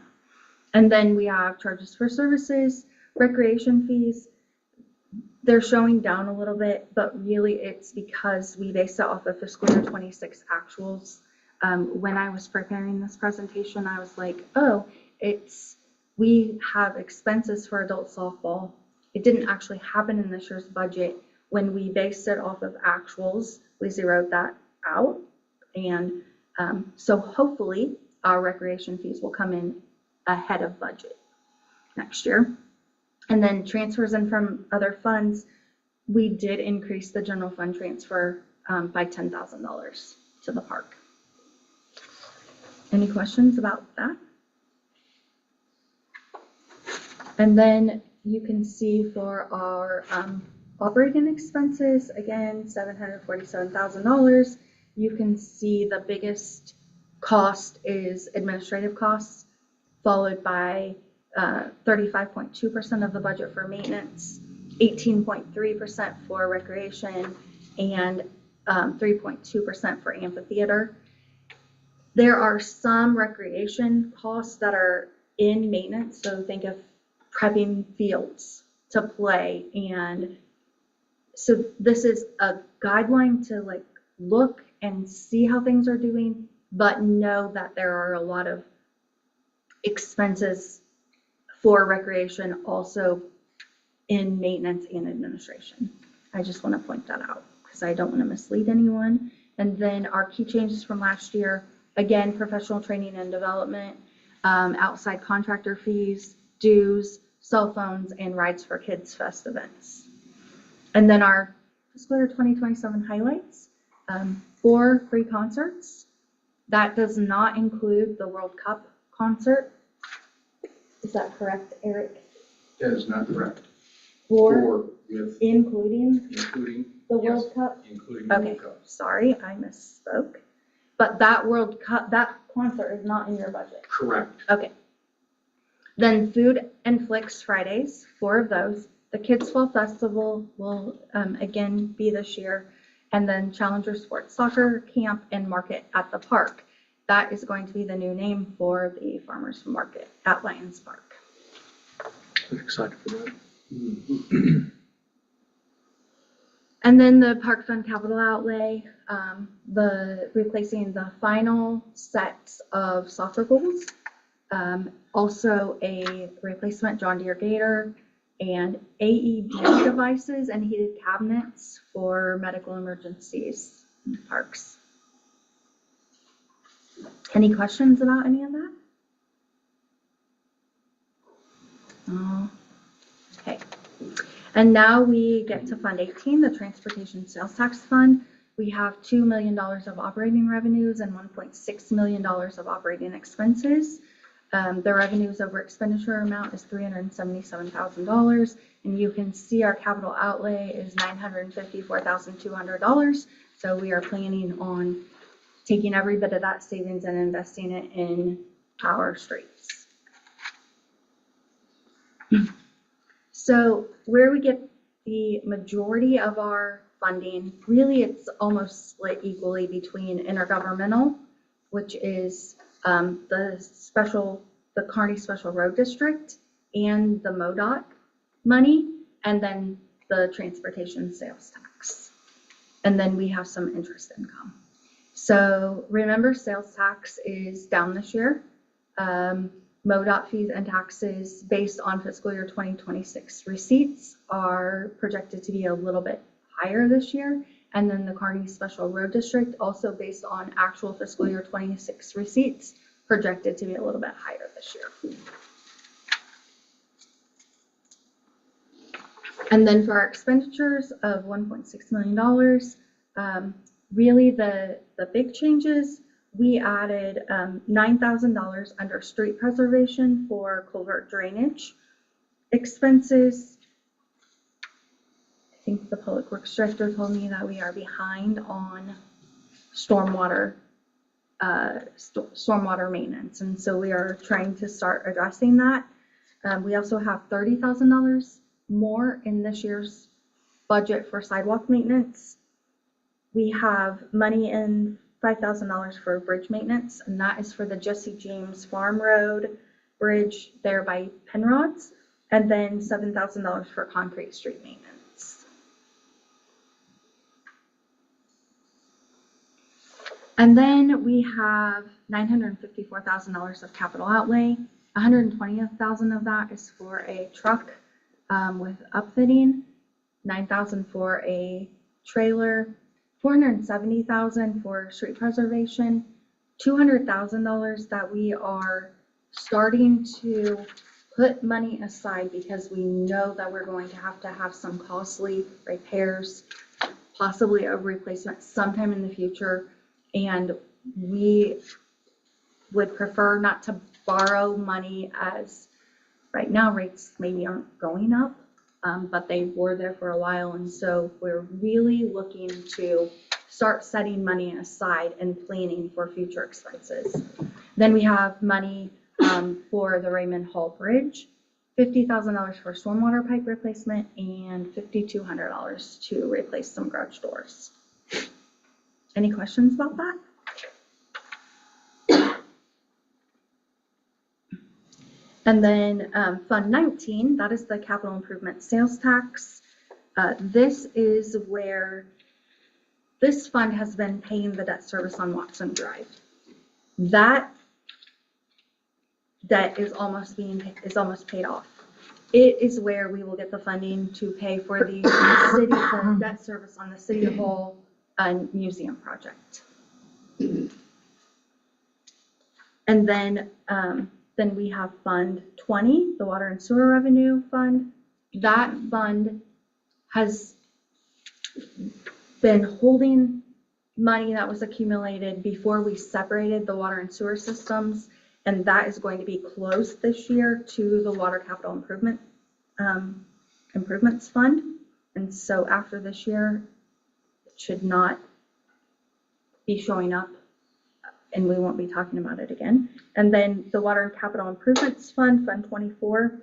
And then we have charges for services, recreation fees. They're showing down a little bit, but really it's because we base it off of fiscal year 26 actuals. When I was preparing this presentation, I was like, oh, we have expenses for adult softball. It didn't actually happen in this year's budget. When we based it off of actuals, we zeroed that out. And so hopefully our recreation fees will come in ahead of budget next year. And then transfers in from other funds, we did increase the general fund transfer by $10,000 to the park. Any questions about that? And then you can see for our operating expenses, again, $747,000. You can see the biggest cost is administrative costs, followed by 35.2% of the budget for maintenance, 18.3% for recreation, and 3.2% for amphitheater. There are some recreation costs that are in maintenance, so think of prepping fields to play. And so this is a guideline to like look and see how things are doing, but know that there are a lot of expenses for recreation also in maintenance and administration. I just want to point that out because I don't want to mislead anyone. And then our key changes from last year, again, professional training and development, outside contractor fees, dues, cell phones, and rides for Kids Fest events. And then our fiscal year 2027 highlights, 4 free concerts. That does not include the World Cup concert. Is that correct, Eric? That is not correct. 4 with including including the yes, World Cup? including the Okay, World Cup. sorry, I misspoke. But that World Cup, that concert is not in your budget. Correct. Okay. Then Food and Flicks Fridays, 4 of those. The Kids Fall Festival will again be this year. And then Challenger Sports Soccer Camp and Market at the Park. That is going to be the new name for the farmers market at Lions Park. I'm excited for that. And then the park fund capital outlay, replacing the final sets of soccer goals. Also a replacement John Deere Gator and AED devices and heated cabinets for medical emergencies in the parks. Any questions about any of that? Okay. And now we get to Fund 18, the Transportation Sales Tax Fund. We have $2 million of operating revenues and $1.6 million of operating expenses. The revenues over expenditure amount is $377,000, and you can see our capital outlay is $954,200. So we are planning on taking every bit of that savings and investing it in our streets. So where we get the majority of our funding, really it's almost split equally between intergovernmental, which is the Kearney Special Road District and the MoDOT money, and then the transportation sales tax. And then we have some interest income. So remember, sales tax is down this year. MoDOT fees and taxes based on fiscal year 2026 receipts are projected to be a little bit higher this year. And then the Kearney Special Road District, also based on actual fiscal year 26 receipts, projected to be a little bit higher this year. And then for our expenditures of $1.6 million, really the big changes, we added $9,000 under street preservation for culvert drainage expenses. I think the public works director told me that we are behind on stormwater maintenance, and so we are trying to start addressing that. We also have $30,000 more in this year's budget for sidewalk maintenance. We have money in $5,000 for bridge maintenance, and that is for the Jesse James Farm Road Bridge there by Penrod's, and then $7,000 for concrete street maintenance. And then we have $954,000 of capital outlay. $120,000 of that is for a truck with upfitting, $9,000 for a trailer, $470,000 for street preservation, $200,000 that we are starting to put money aside because we know that we're going to have some costly repairs, possibly a replacement sometime in the future. And we would prefer not to borrow money, as right now rates maybe aren't going up, but they were there for a while. And so we're really looking to start setting money aside and planning for future expenses. Then we have money for the Raymond Hall Bridge, $50,000 for stormwater pipe replacement, and $5,200 to replace some garage doors. Any questions about that? And then Fund 19, that is the capital improvement sales tax. This is where this fund has been paying the debt service on Watson Drive. That debt is almost paid off. It is where we will get the funding to pay for the debt service on the City Hall museum project. And then we have Fund 20, the Water and Sewer Revenue Fund. That fund has been holding money that was accumulated before we separated the water and sewer systems, and that is going to be closed this year to the Water Capital Improvements Fund. And so after this year, it should not be showing up, and we won't be talking about it again. And then the Water and Capital Improvements Fund, Fund 24,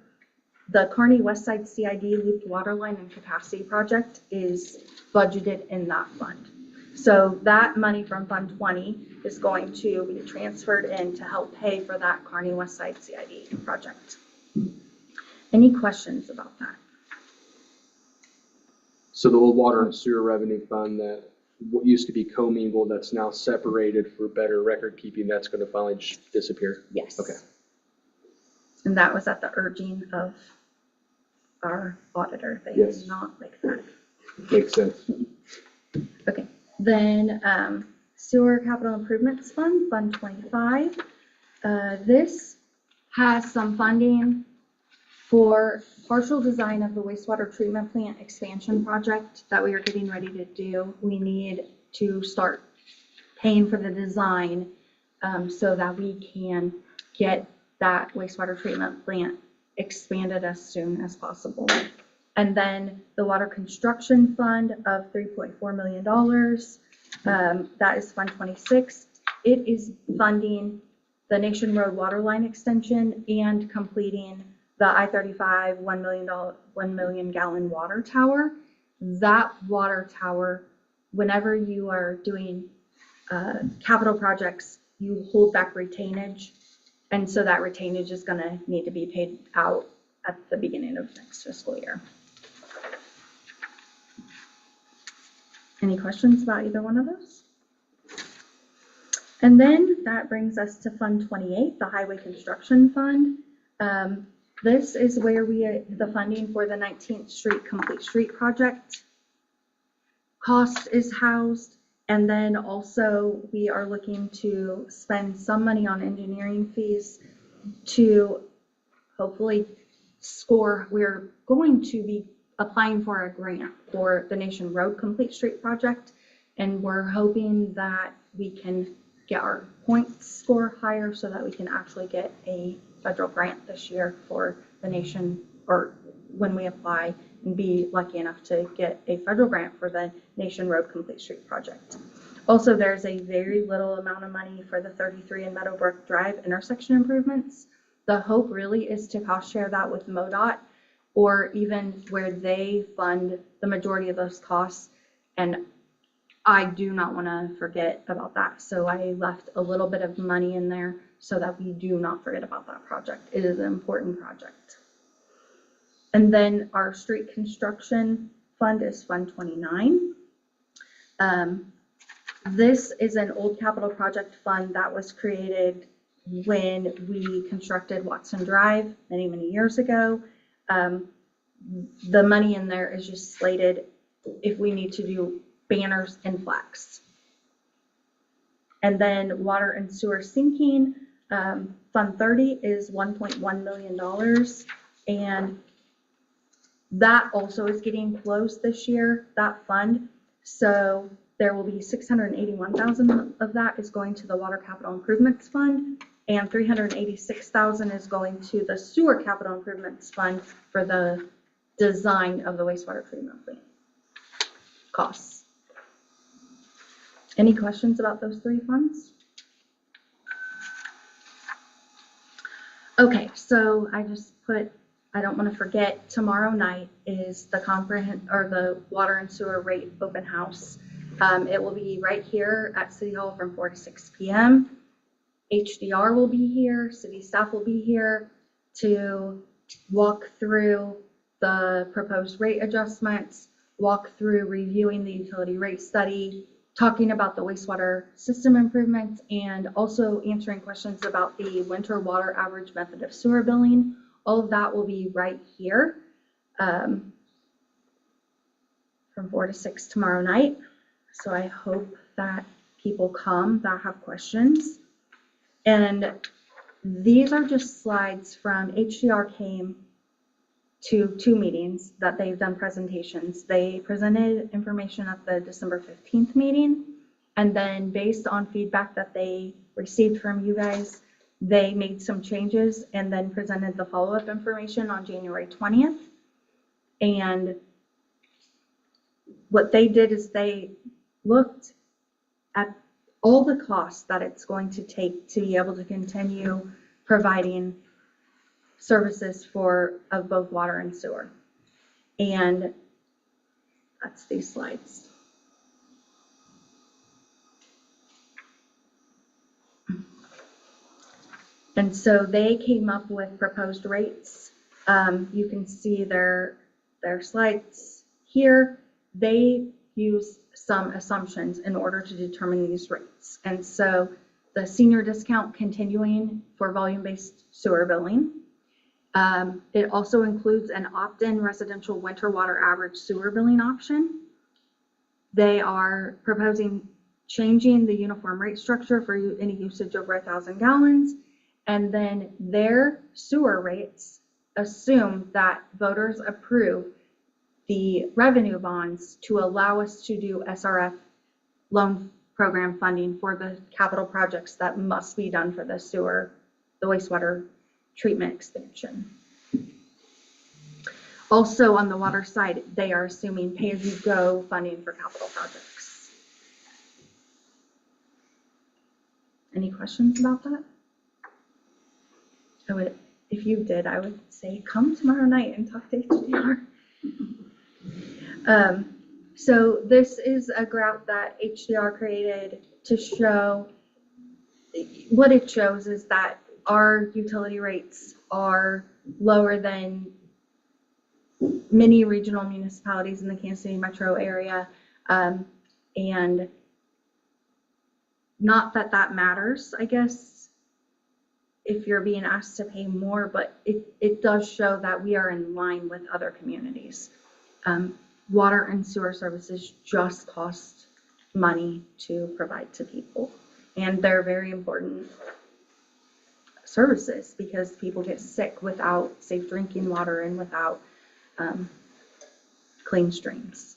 the Kearney West Side CID looped water line and capacity project is budgeted in that fund. So that money from Fund 20 is going to be transferred in to help pay for that Kearney West Side CID project. Any questions about that? So the old water and sewer revenue fund that what used to be commingled, that's now separated for better record keeping, that's gonna finally just disappear? Yes. Okay. And that was at the urging of our auditor. They Yes. did not like that. Makes sense. Okay, then sewer capital improvements fund, Fund 25. This has some funding for partial design of the wastewater treatment plant expansion project that we are getting ready to do. We need to start paying for the design so that we can get that wastewater treatment plant expanded as soon as possible. And then the water construction fund of $3.4 million, that is Fund 26. It is funding the Nation Road water line extension and completing the I-35 1 million gallon water tower. That water tower, whenever you are doing capital projects, you hold back retainage. And so that retainage is gonna need to be paid out at the beginning of next fiscal year. Any questions about either one of those? And then that brings us to Fund 28, the Highway Construction Fund. This is where the funding for the 19th Street Complete Street project cost is housed. And then also we are looking to spend some money on engineering fees to hopefully score. We're going to be applying for a grant for the Nation Road Complete Street project. And we're hoping that we can get our points score higher so that we can actually get a federal grant this year for the nation, or when we apply and be lucky enough to get a federal grant for the Nation Road Complete Street project. Also, there's a very little amount of money for the 33 and Meadowbrook Drive intersection improvements. The hope really is to cost share that with MoDOT, or even where they fund the majority of those costs. And I do not want to forget about that. So I left a little bit of money in there so that we do not forget about that project. It is an important project. And then our street construction fund is Fund 29. This is an old capital project fund that was created when we constructed Watson Drive many, many years ago. The money in there is just slated if we need to do banners and flags. And then water and sewer sinking, Fund 30 is $1.1 million. And that also is getting closed this year, that fund. So there will be $681,000 of that is going to the Water Capital Improvements Fund, and $386,000 is going to the Sewer Capital Improvements Fund for the design of the wastewater treatment plant costs. Any questions about those three funds? Okay, so I just put, I don't want to forget, tomorrow night is the the water and sewer rate open house. It will be right here at City Hall from 4 to 6 p.m. HDR will be here, city staff will be here to walk through the proposed rate adjustments, walk through reviewing the utility rate study, talking about the wastewater system improvements, and also answering questions about the winter water average method of sewer billing. All of that will be right here from 4 to 6 tomorrow night. So I hope that people come that have questions. And these are just slides from HDR came to 2 meetings that they've done presentations. They presented information at the December 15th meeting, and then based on feedback that they received from you guys, they made some changes and then presented the follow-up information on January 20th. And what they did is they looked at all the costs that it's going to take to be able to continue providing services of both water and sewer. And that's these slides. And so they came up with proposed rates. You can see their slides here. They use some assumptions in order to determine these rates. And so the senior discount continuing for volume-based sewer billing. It also includes an opt-in residential winter water average sewer billing option. They are proposing changing the uniform rate structure for any usage over 1,000 gallons. And then their sewer rates assume that voters approve the revenue bonds to allow us to do SRF loan program funding for the capital projects that must be done for the wastewater treatment expansion. Also on the water side, they are assuming pay-as-you-go funding for capital projects. Any questions about that? If you did, I would say come tomorrow night and talk to HDR. So this is a graph that HDR created to show, what it shows is that our utility rates are lower than many regional municipalities in the Kansas City metro area. And not that that matters, I guess, if you're being asked to pay more, but it does show that we are in line with other communities. Water and sewer services just cost money to provide to people. And they're very important services because people get sick without safe drinking water and without clean streams.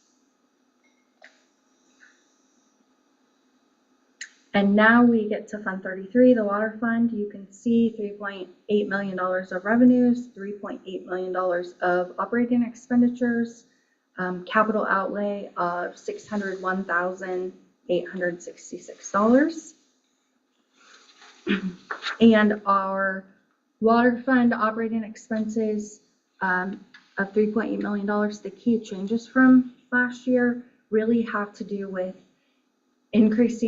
And now we get to Fund 33, the water fund. You can see $3.8 million of revenues, $3.8 million of operating expenditures, capital outlay of $601,866. And our water fund operating expenses of $3.8 million. The key changes from last year really have to do with increased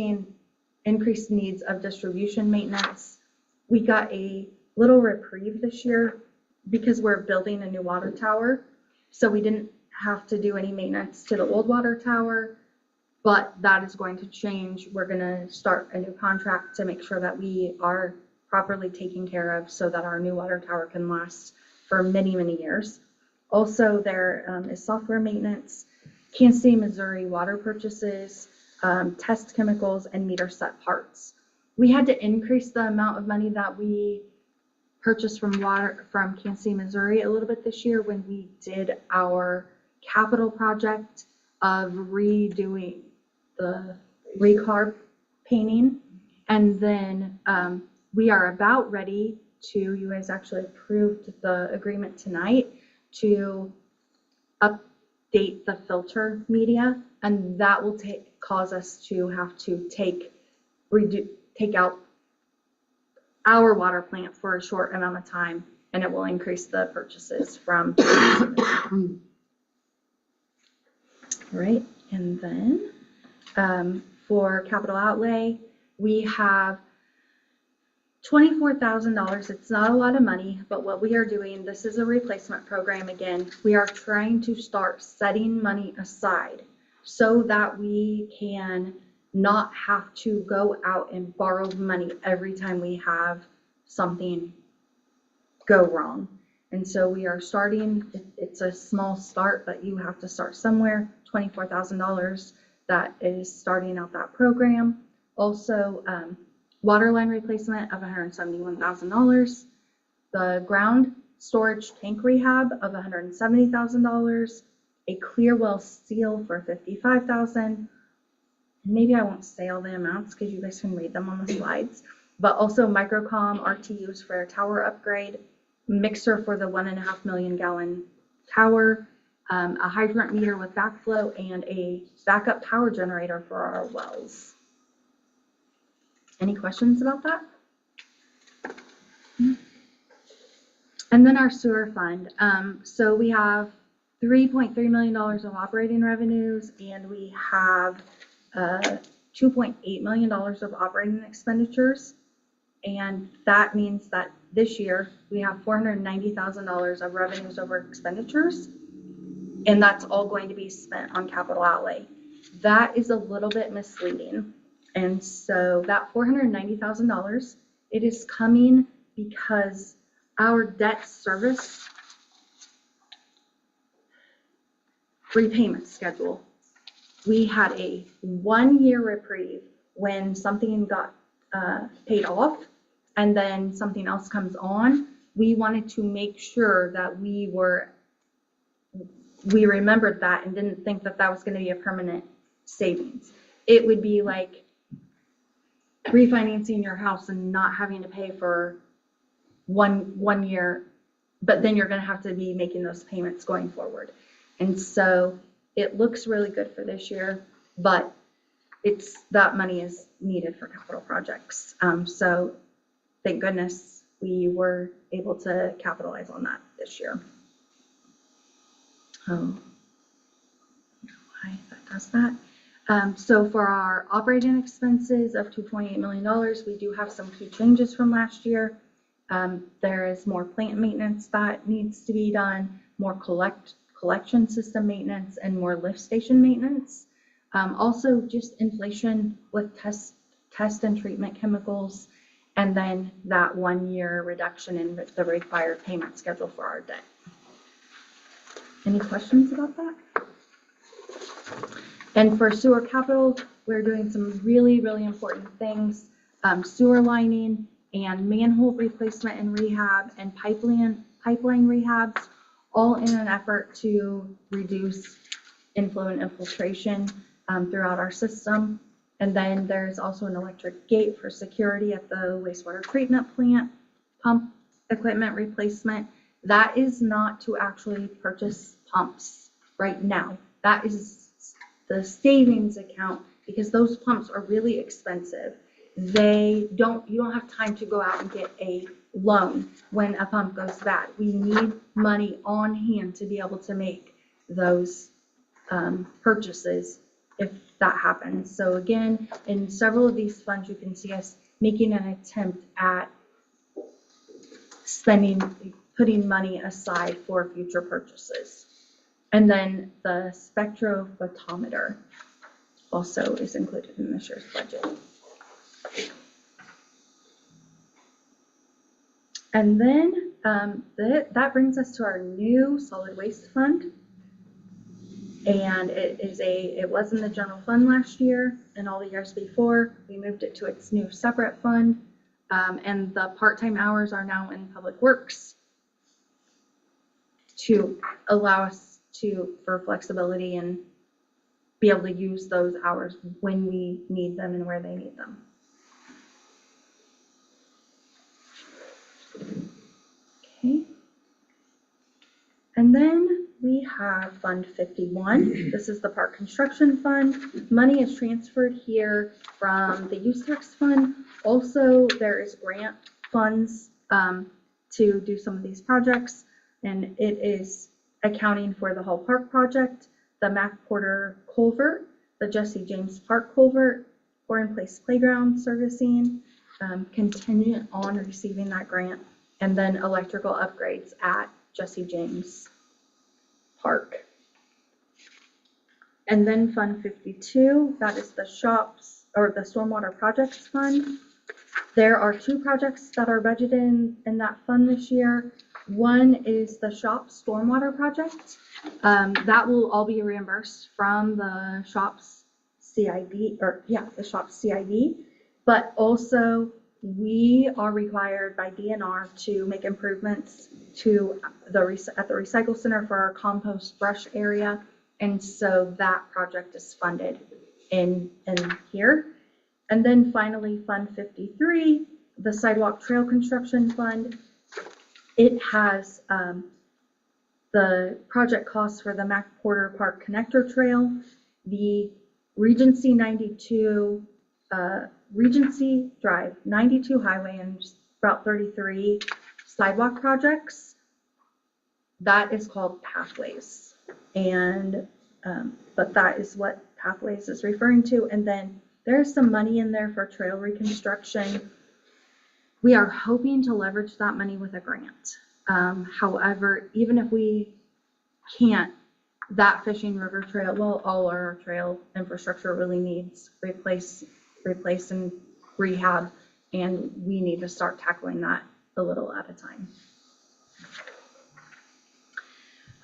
needs of distribution maintenance. We got a little reprieve this year because we're building a new water tower. So we didn't have to do any maintenance to the old water tower, but that is going to change. We're going to start a new contract to make sure that we are properly taken care of so that our new water tower can last for many, many years. Also, there is software maintenance, Kansas City, Missouri water purchases, test chemicals, and meter set parts. We had to increase the amount of money that we purchased from Kansas City, Missouri a little bit this year when we did our capital project of redoing the recarb painting. And then we are about ready to, you guys actually approved the agreement tonight to update the filter media, and that will cause us to have to take out our water plant for a short amount of time, and it will increase the purchases from right. And then for capital outlay, we have $24,000. It's not a lot of money, but what we are doing, this is a replacement program again. We are trying to start setting money aside so that we can not have to go out and borrow money every time we have something go wrong. And so we are starting, it's a small start, but you have to start somewhere, $24,000 that is starting out that program. Also, water line replacement of $171,000, the ground storage tank rehab of $170,000, a clear well seal for $55,000. Maybe I won't say all the amounts because you guys can read them on the slides, but also microcom RTUs for a tower upgrade, mixer for the 1.5 million gallon tower, a hydrant meter with backflow, and a backup power generator for our wells. Any questions about that? And then our sewer fund. So we have $3.3 million of operating revenues, and we have $2.8 million of operating expenditures. And that means that this year we have $490,000 of revenues over expenditures. And that's all going to be spent on capital outlay. That is a little bit misleading. And so that $490,000, it is coming because our debt service repayment schedule, we had a 1-year reprieve when something got paid off and then something else comes on. We wanted to make sure that we remembered that and didn't think that that was going to be a permanent savings. It would be like refinancing your house and not having to pay for one year, but then you're going to have to be making those payments going forward. And so it looks really good for this year, but that money is needed for capital projects. So thank goodness we were able to capitalize on that this year. Why that does that. So for our operating expenses of $2.8 million, we do have some key changes from last year. There is more plant maintenance that needs to be done, more collection system maintenance, and more lift station maintenance. Also just inflation with test and treatment chemicals, and then that 1-year reduction in the required payment schedule for our debt. Any questions about that? And for sewer capital, we're doing some really, really important things. Sewer lining and manhole replacement and rehab and pipeline rehabs, all in an effort to reduce inflow and infiltration throughout our system. And then there's also an electric gate for security at the wastewater treatment plant, pump equipment replacement. That is not to actually purchase pumps right now. That is the savings account, because those pumps are really expensive. You don't have time to go out and get a loan when a pump goes bad. We need money on hand to be able to make those purchases if that happens. So again, in several of these funds, you can see us making an attempt at putting money aside for future purchases. And then the spectrophotometer also is included in this year's budget. And then that brings us to our new solid waste fund. And it was in the general fund last year and all the years before. We moved it to its new separate fund. And the part-time hours are now in Public Works to allow us for flexibility and be able to use those hours when we need them and where they need them. Okay. And then we have Fund 51. This is the Park Construction Fund. Money is transferred here from the Use Tax Fund. Also, there is grant funds to do some of these projects, and it is accounting for the Hall Park project, the Mac Porter Culvert, the Jesse James Park Culvert, Foreign Place Playground servicing, contingent on receiving that grant, and then electrical upgrades at Jesse James Park. And then Fund 52, that is the shops or the Stormwater Projects Fund. There are 2 projects that are budgeted in that fund this year. One is the shop stormwater project. That will all be reimbursed from the shop's CID, the shop's CID. But also we are required by DNR to make improvements to at the recycle center for our compost brush area. And so that project is funded in here. And then finally, Fund 53, the Sidewalk Trail Construction Fund. It has the project costs for the Mac Porter Park Connector Trail, the Regency 92, Regency Drive, 92 Highway and Route 33 sidewalk projects. That is called Pathways. And, but that is what Pathways is referring to. And then there's some money in there for trail reconstruction. we are hoping to leverage that money with a grant. However, even if we can't, that fishing river trail, well, all our trail infrastructure really needs replace and rehab, and we need to start tackling that a little at a time.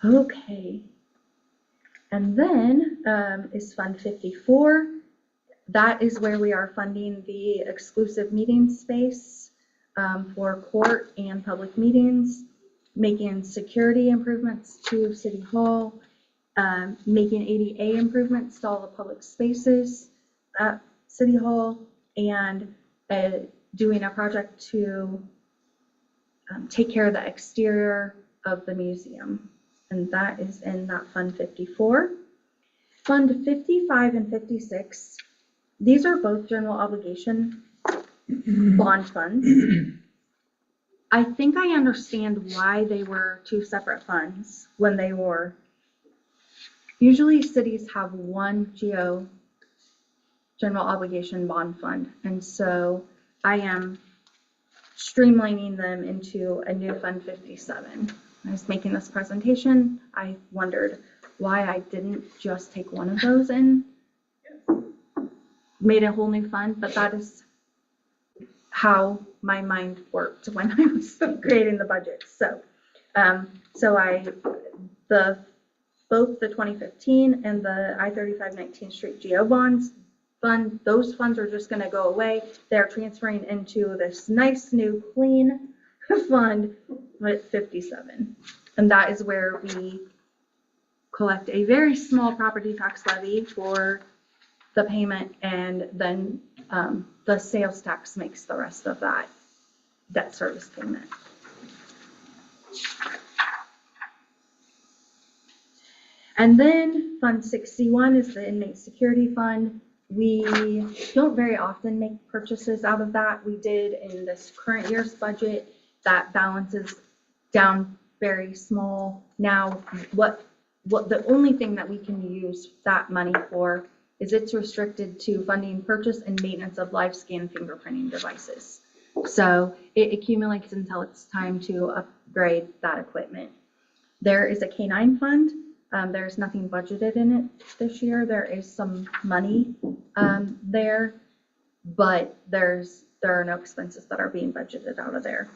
Okay. And then is Fund 54. That is where we are funding the exclusive meeting space for court and public meetings, making security improvements to City Hall, making ADA improvements to all the public spaces at City Hall, and doing a project to take care of the exterior of the museum. And that is in that Fund 54. Fund 55 and 56, these are both general obligation bond funds. I think I understand why they were two separate funds when they were. Usually cities have one general obligation bond fund. And so I am streamlining them into a new Fund 57. I was making this presentation, I wondered why I didn't just take one of those and made a whole new fund, but that is how my mind worked when I was creating the budget. So, both the 2015 and the I-35 19th Street GO bonds fund, those funds are just going to go away. They're transferring into this nice new clean fund with 57. And that is where we collect a very small property tax levy for the payment, and then the sales tax makes the rest of that debt service payment. And then Fund 61 is the inmate security fund. We don't very often make purchases out of that. We did in this current year's budget. That balance is down very small. Now, what the only thing that we can use that money for is it's restricted to funding purchase and maintenance of live scan fingerprinting devices. So it accumulates until it's time to upgrade that equipment. There is a K-9 fund. There's nothing budgeted in it this year. There is some money there, but there are no expenses that are being budgeted out of there.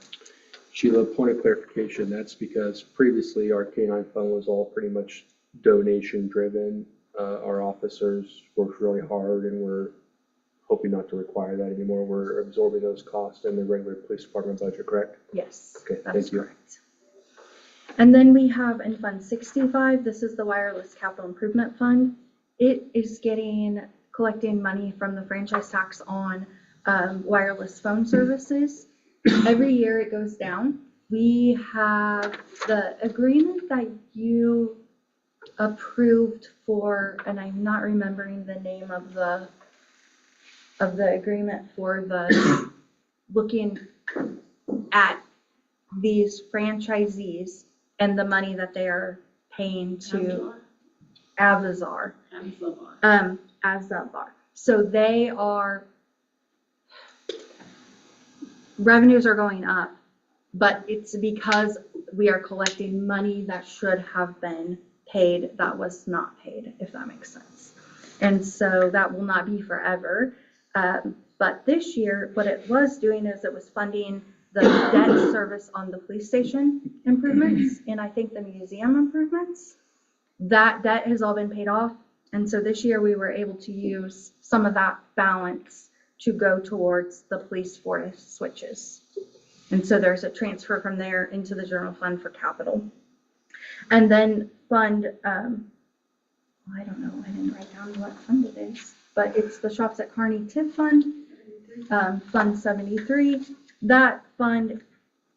Sheila, point of clarification, that's because previously our K-9 fund was all pretty much donation driven. Our officers worked really hard, and we're hoping not to require that anymore. We're absorbing those costs in the regular police department budget, correct? Yes, Okay, that is thank you. correct. And then we have in Fund 65, this is the Wireless Capital Improvement Fund. It is collecting money from the franchise tax on wireless phone services. Every year it goes down. We have the agreement that you approved for, and I'm not remembering the name of the agreement for the looking at these franchisees and the money that they are paying to Avazar. So revenues are going up, but it's because we are collecting money that should have been paid that was not paid, if that makes sense. And so that will not be forever. But this year, what it was doing is it was funding the debt service on the police station improvements, and I think the museum improvements. That debt has all been paid off. And so this year we were able to use some of that balance to go towards the police force switches. And so there's a transfer from there into the general fund for capital. And then fund, I don't know, I didn't write down what fund it is, but it's the Shops at Kearney TIF fund, Fund 73. That fund,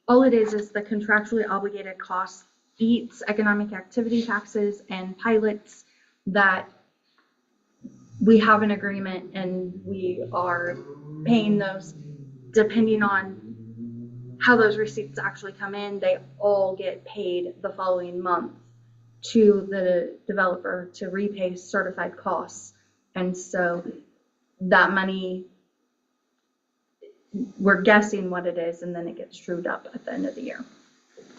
all it is the contractually obligated costs, EATs, economic activity taxes, and pilots that we have an agreement and we are paying those depending on how those receipts actually come in. They all get paid the following month to the developer to repay certified costs. And so that money we're guessing what it is, and then it gets trued up at the end of the year.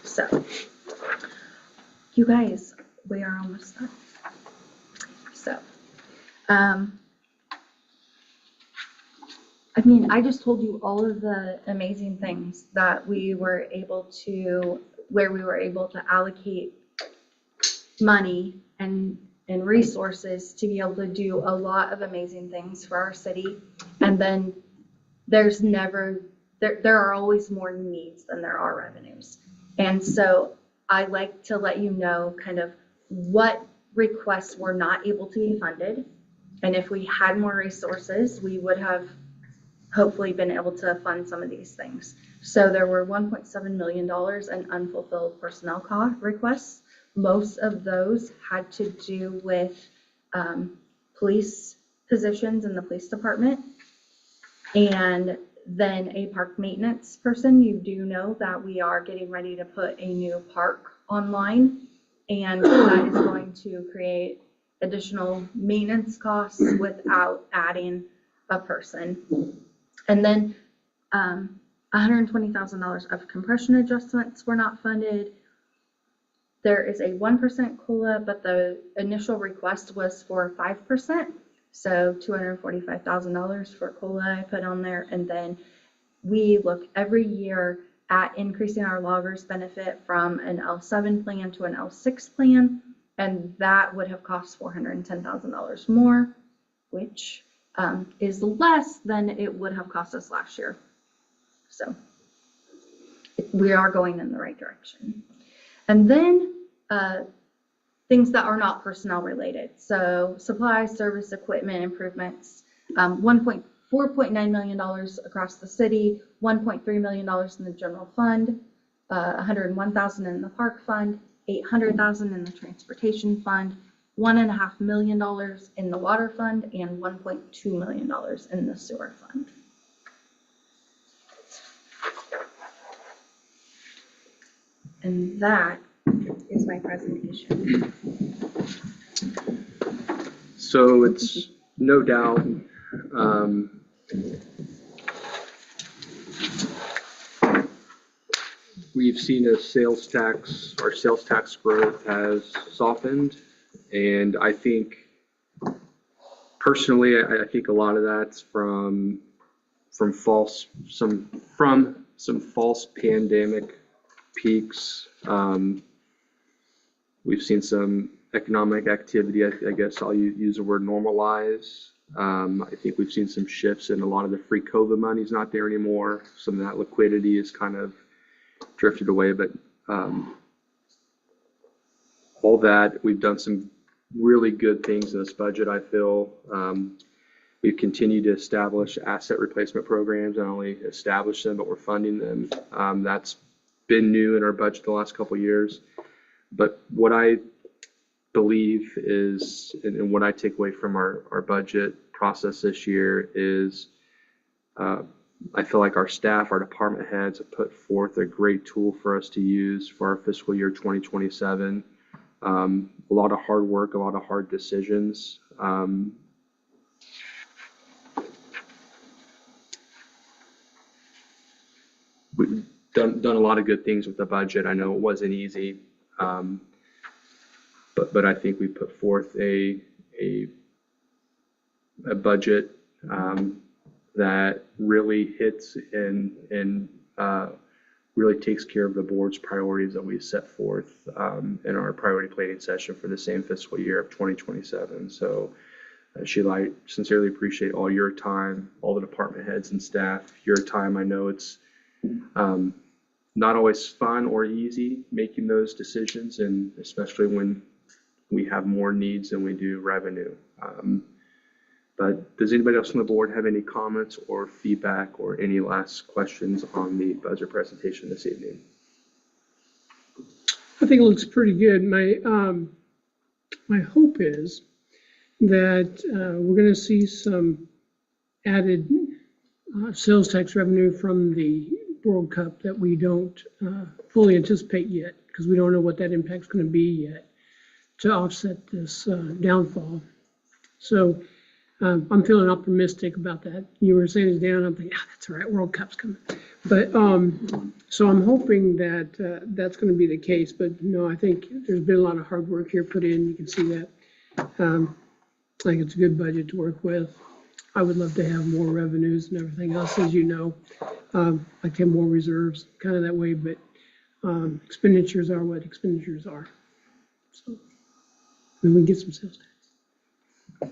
So, you guys, we are almost done. So, I mean, I just told you all of the amazing things that we were able to, where we were able to allocate money and resources to be able to do a lot of amazing things for our city. And then there's never, there are always more needs than there are revenues. And so I like to let you know kind of what requests were not able to be funded. And if we had more resources, we would have hopefully been able to fund some of these things. So there were $1.7 million in unfulfilled personnel requests. Most of those had to do with police positions in the police department. And then a park maintenance person. You do know that we are getting ready to put a new park online, and that is going to create additional maintenance costs without adding a person. And then $120,000 of compression adjustments were not funded. There is a 1% COLA, but the initial request was for 5%. So $245,000 for COLA I put on there. And then we look every year at increasing our loggers benefit from an L7 plan to an L6 plan. And that would have cost $410,000 more, which is less than it would have cost us last year. So we are going in the right direction. And then things that are not personnel related. So supplies, service, equipment improvements, $4.9 million across the city, $1.3 million in the general fund, $101,000 in the park fund, $800,000 in the transportation fund, $1.5 million in the water fund, and $1.2 million in the sewer fund. And that is my presentation. So it's no doubt we've seen our sales tax growth has softened, and I think personally, I think a lot of that's from some false pandemic peaks. We've seen some economic activity, I guess I'll use the word normalize. I think we've seen some shifts in a lot of the free COVID money's not there anymore. Some of that liquidity is kind of drifted away, but all that, we've done some really good things in this budget, I feel. We've continued to establish asset replacement programs, not only establish them, but we're funding them. That's been new in our budget the last couple of years. But what I believe is, and what I take away from our budget process this year is, I feel like our staff, our department heads have put forth a great tool for us to use for our fiscal year 2027. A lot of hard work, a lot of hard decisions. We've done a lot of good things with the budget. I know it wasn't easy, but I think we put forth a budget that really hits and really takes care of the board's priorities that we set forth in our priority planning session for the same fiscal year of 2027. So Sheila, I sincerely appreciate all your time, all the department heads and staff, your time. I know it's not always fun or easy making those decisions, and especially when we have more needs than we do revenue. But does anybody else on the board have any comments or feedback or any last questions on the budget presentation this evening? I think it looks pretty good. My hope is that we're going to see some added sales tax revenue from the World Cup that we don't fully anticipate yet, because we don't know what that impact's going to be yet to offset this downfall. So I'm feeling optimistic about that. You were saying it's down, I'm thinking, that's all right, World Cup's coming. But, so I'm hoping that, that's gonna be the case, but no, I think there's been a lot of hard work here put in, you can see that. I think it's a good budget to work with. I would love to have more revenues and everything else, as you know. Like to have more reserves, kind of that way, but, expenditures are what expenditures are. So, we can get some sales tax.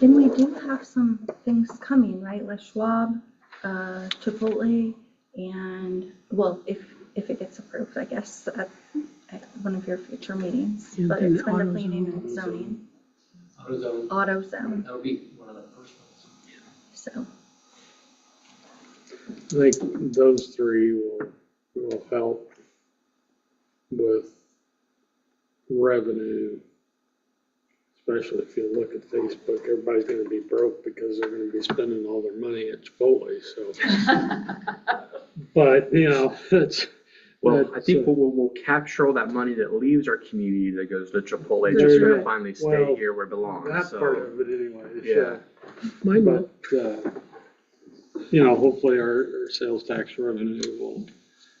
And we do have some things coming, right? Les Schwab, Chipotle, and, well, if it gets approved, I guess, at one of your future meetings. Yeah, But and it's been the AutoZone. cleaning and zoning, AutoZone, AutoZone, that'll be one of the first ones. so. I think those three will help with revenue, especially if you look at Facebook, everybody's gonna be broke because they're gonna be spending all their money at Chipotle, so. But, you know, that's. Well, I think we'll capture all that money that leaves our community that goes to Chipotle, That's just so right. to finally stay Well, here where it belongs, That part of it anyway. Yeah. Mine will. But, you know, hopefully our sales tax revenue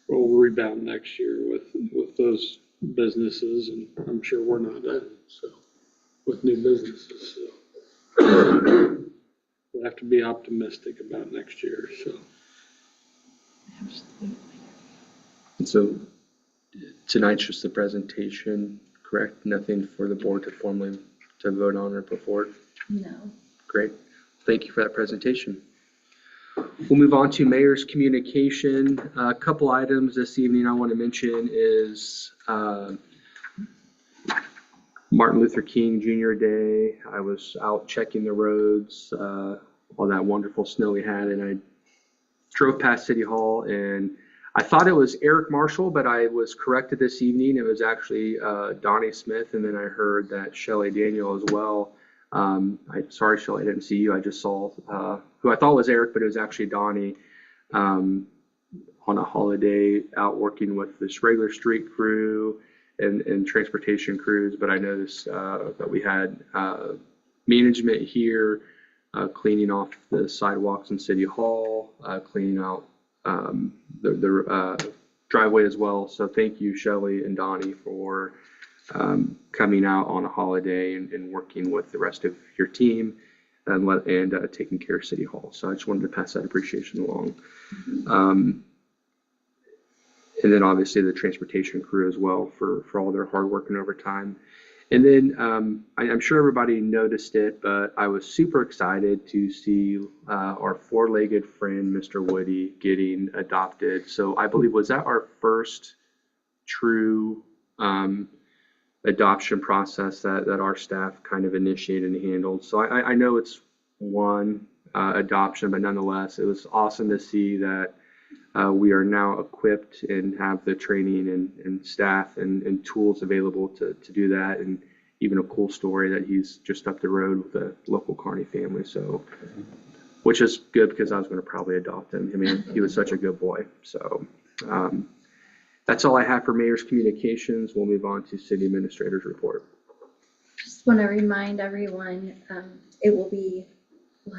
will rebound next year with those businesses, and I'm sure we're not done, so, with new businesses, so. We have to be optimistic about next year, so. And so tonight's just the presentation, correct? Nothing for the board to formally to vote on or put forward? No. Great. Thank you for that presentation. We'll move on to mayor's communication. A couple items this evening I want to mention is Martin Luther King Jr. Day. I was out checking the roads, all that wonderful snow we had, and I drove past City Hall and I thought it was Eric Marshall, but I was corrected this evening. It was actually Donnie Smith, and then I heard that Shelley Daniel as well. Sorry, Shelley, I didn't see you. I just saw who I thought was Eric, but it was actually Donnie on a holiday out working with this regular street crew and transportation crews. But I noticed that we had management here cleaning off the sidewalks in City Hall, cleaning out the driveway as well. So thank you, Shelley and Donnie, for coming out on a holiday and working with the rest of your team and taking care of City Hall. So I just wanted to pass that appreciation along. And then obviously the transportation crew as well for all their hard work and overtime. And then I'm sure everybody noticed it, but I was super excited to see our four-legged friend, Mr. Woody, getting adopted. So I believe, was that our first true adoption process that our staff kind of initiated and handled? So I know it's one adoption, but nonetheless, it was awesome to see that we are now equipped and have the training and staff and tools available to do that. And even a cool story that he's just up the road with a local Kearney family. So, which is good because I was going to probably adopt him. I mean, he was such a good boy. So that's all I have for mayor's communications. We'll move on to city administrator's report. Just want to remind everyone, we'll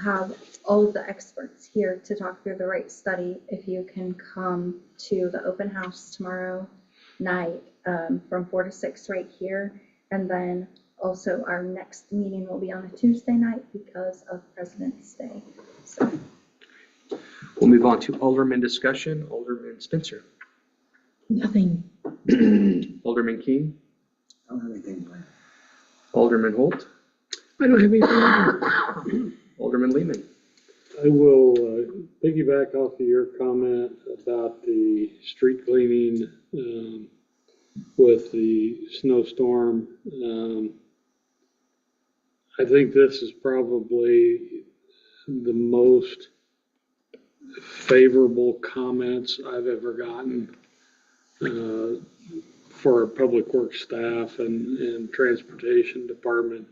have all of the experts here to talk through the rate study. If you can come to the open house tomorrow night from 4 to 6 right here. And then also our next meeting will be on a Tuesday night because of President's Day. So We'll move on to Alderman discussion. Alderman Spencer. Nothing. Alderman King. I don't have anything planned. Alderman Holt. I don't have anything. Alderman Lehman. I will piggyback off of your comment about the street cleaning with the snowstorm. I think this is probably the most favorable comments I've ever gotten for our public works staff and transportation department.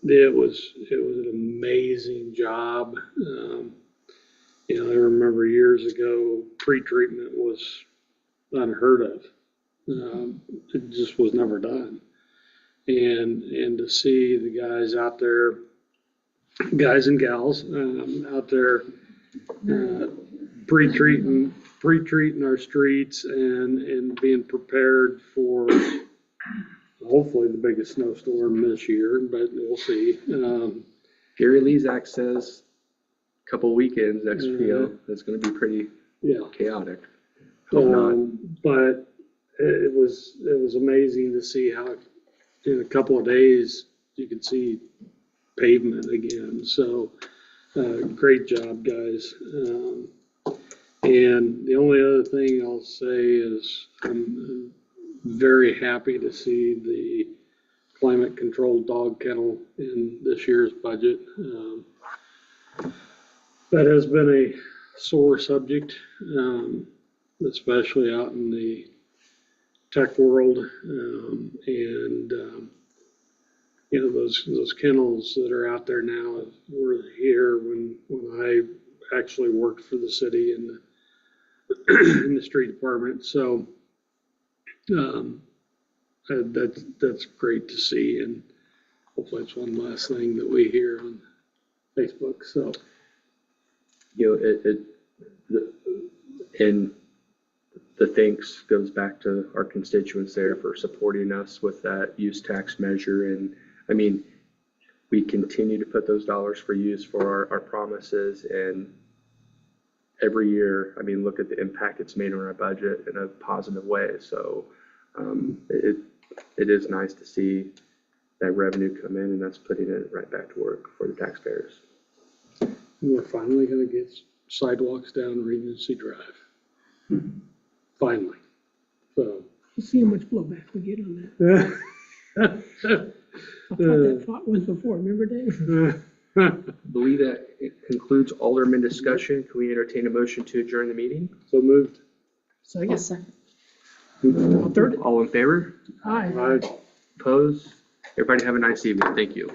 It was an amazing job. You know, I remember years ago, pre-treatment was unheard of. It just was never done. and to see the guys out there, guys and gals, out there, pre-treating our streets and being prepared for hopefully the biggest snowstorm this year, but we'll see. Gary Lezak says a couple weekends next it's gonna be pretty chaotic. Hope not. But it was amazing to see how in a couple of days you could see pavement again. So great job, guys. And the only other thing I'll say is I'm very happy to see the climate controlled dog kennel in this year's budget. That has been a sore subject, especially out in the tech world. Those kennels that are out there now were here when I actually worked for the city in the street department. So that's great to see, and hopefully it's one last thing that we hear on Facebook. So And the thanks goes back to our constituents there for supporting us with that use tax measure. And I mean, we continue to put those dollars for use for our promises, and every year, I mean, look at the impact it's made on our budget in a positive way. So it is nice to see that revenue come in, and that's putting it right back to work for the taxpayers. we're finally going to get sidewalks down Regency Drive. Finally. So. We'll see how much blowback we get on that. I thought that thought was before, remember, Dave? I believe that it concludes Alderman discussion. Can we entertain a motion to adjourn the meeting? So moved. Second. I'll third it. All in favor? Aye. Aye. Opposed? Everybody have a nice evening. Thank you.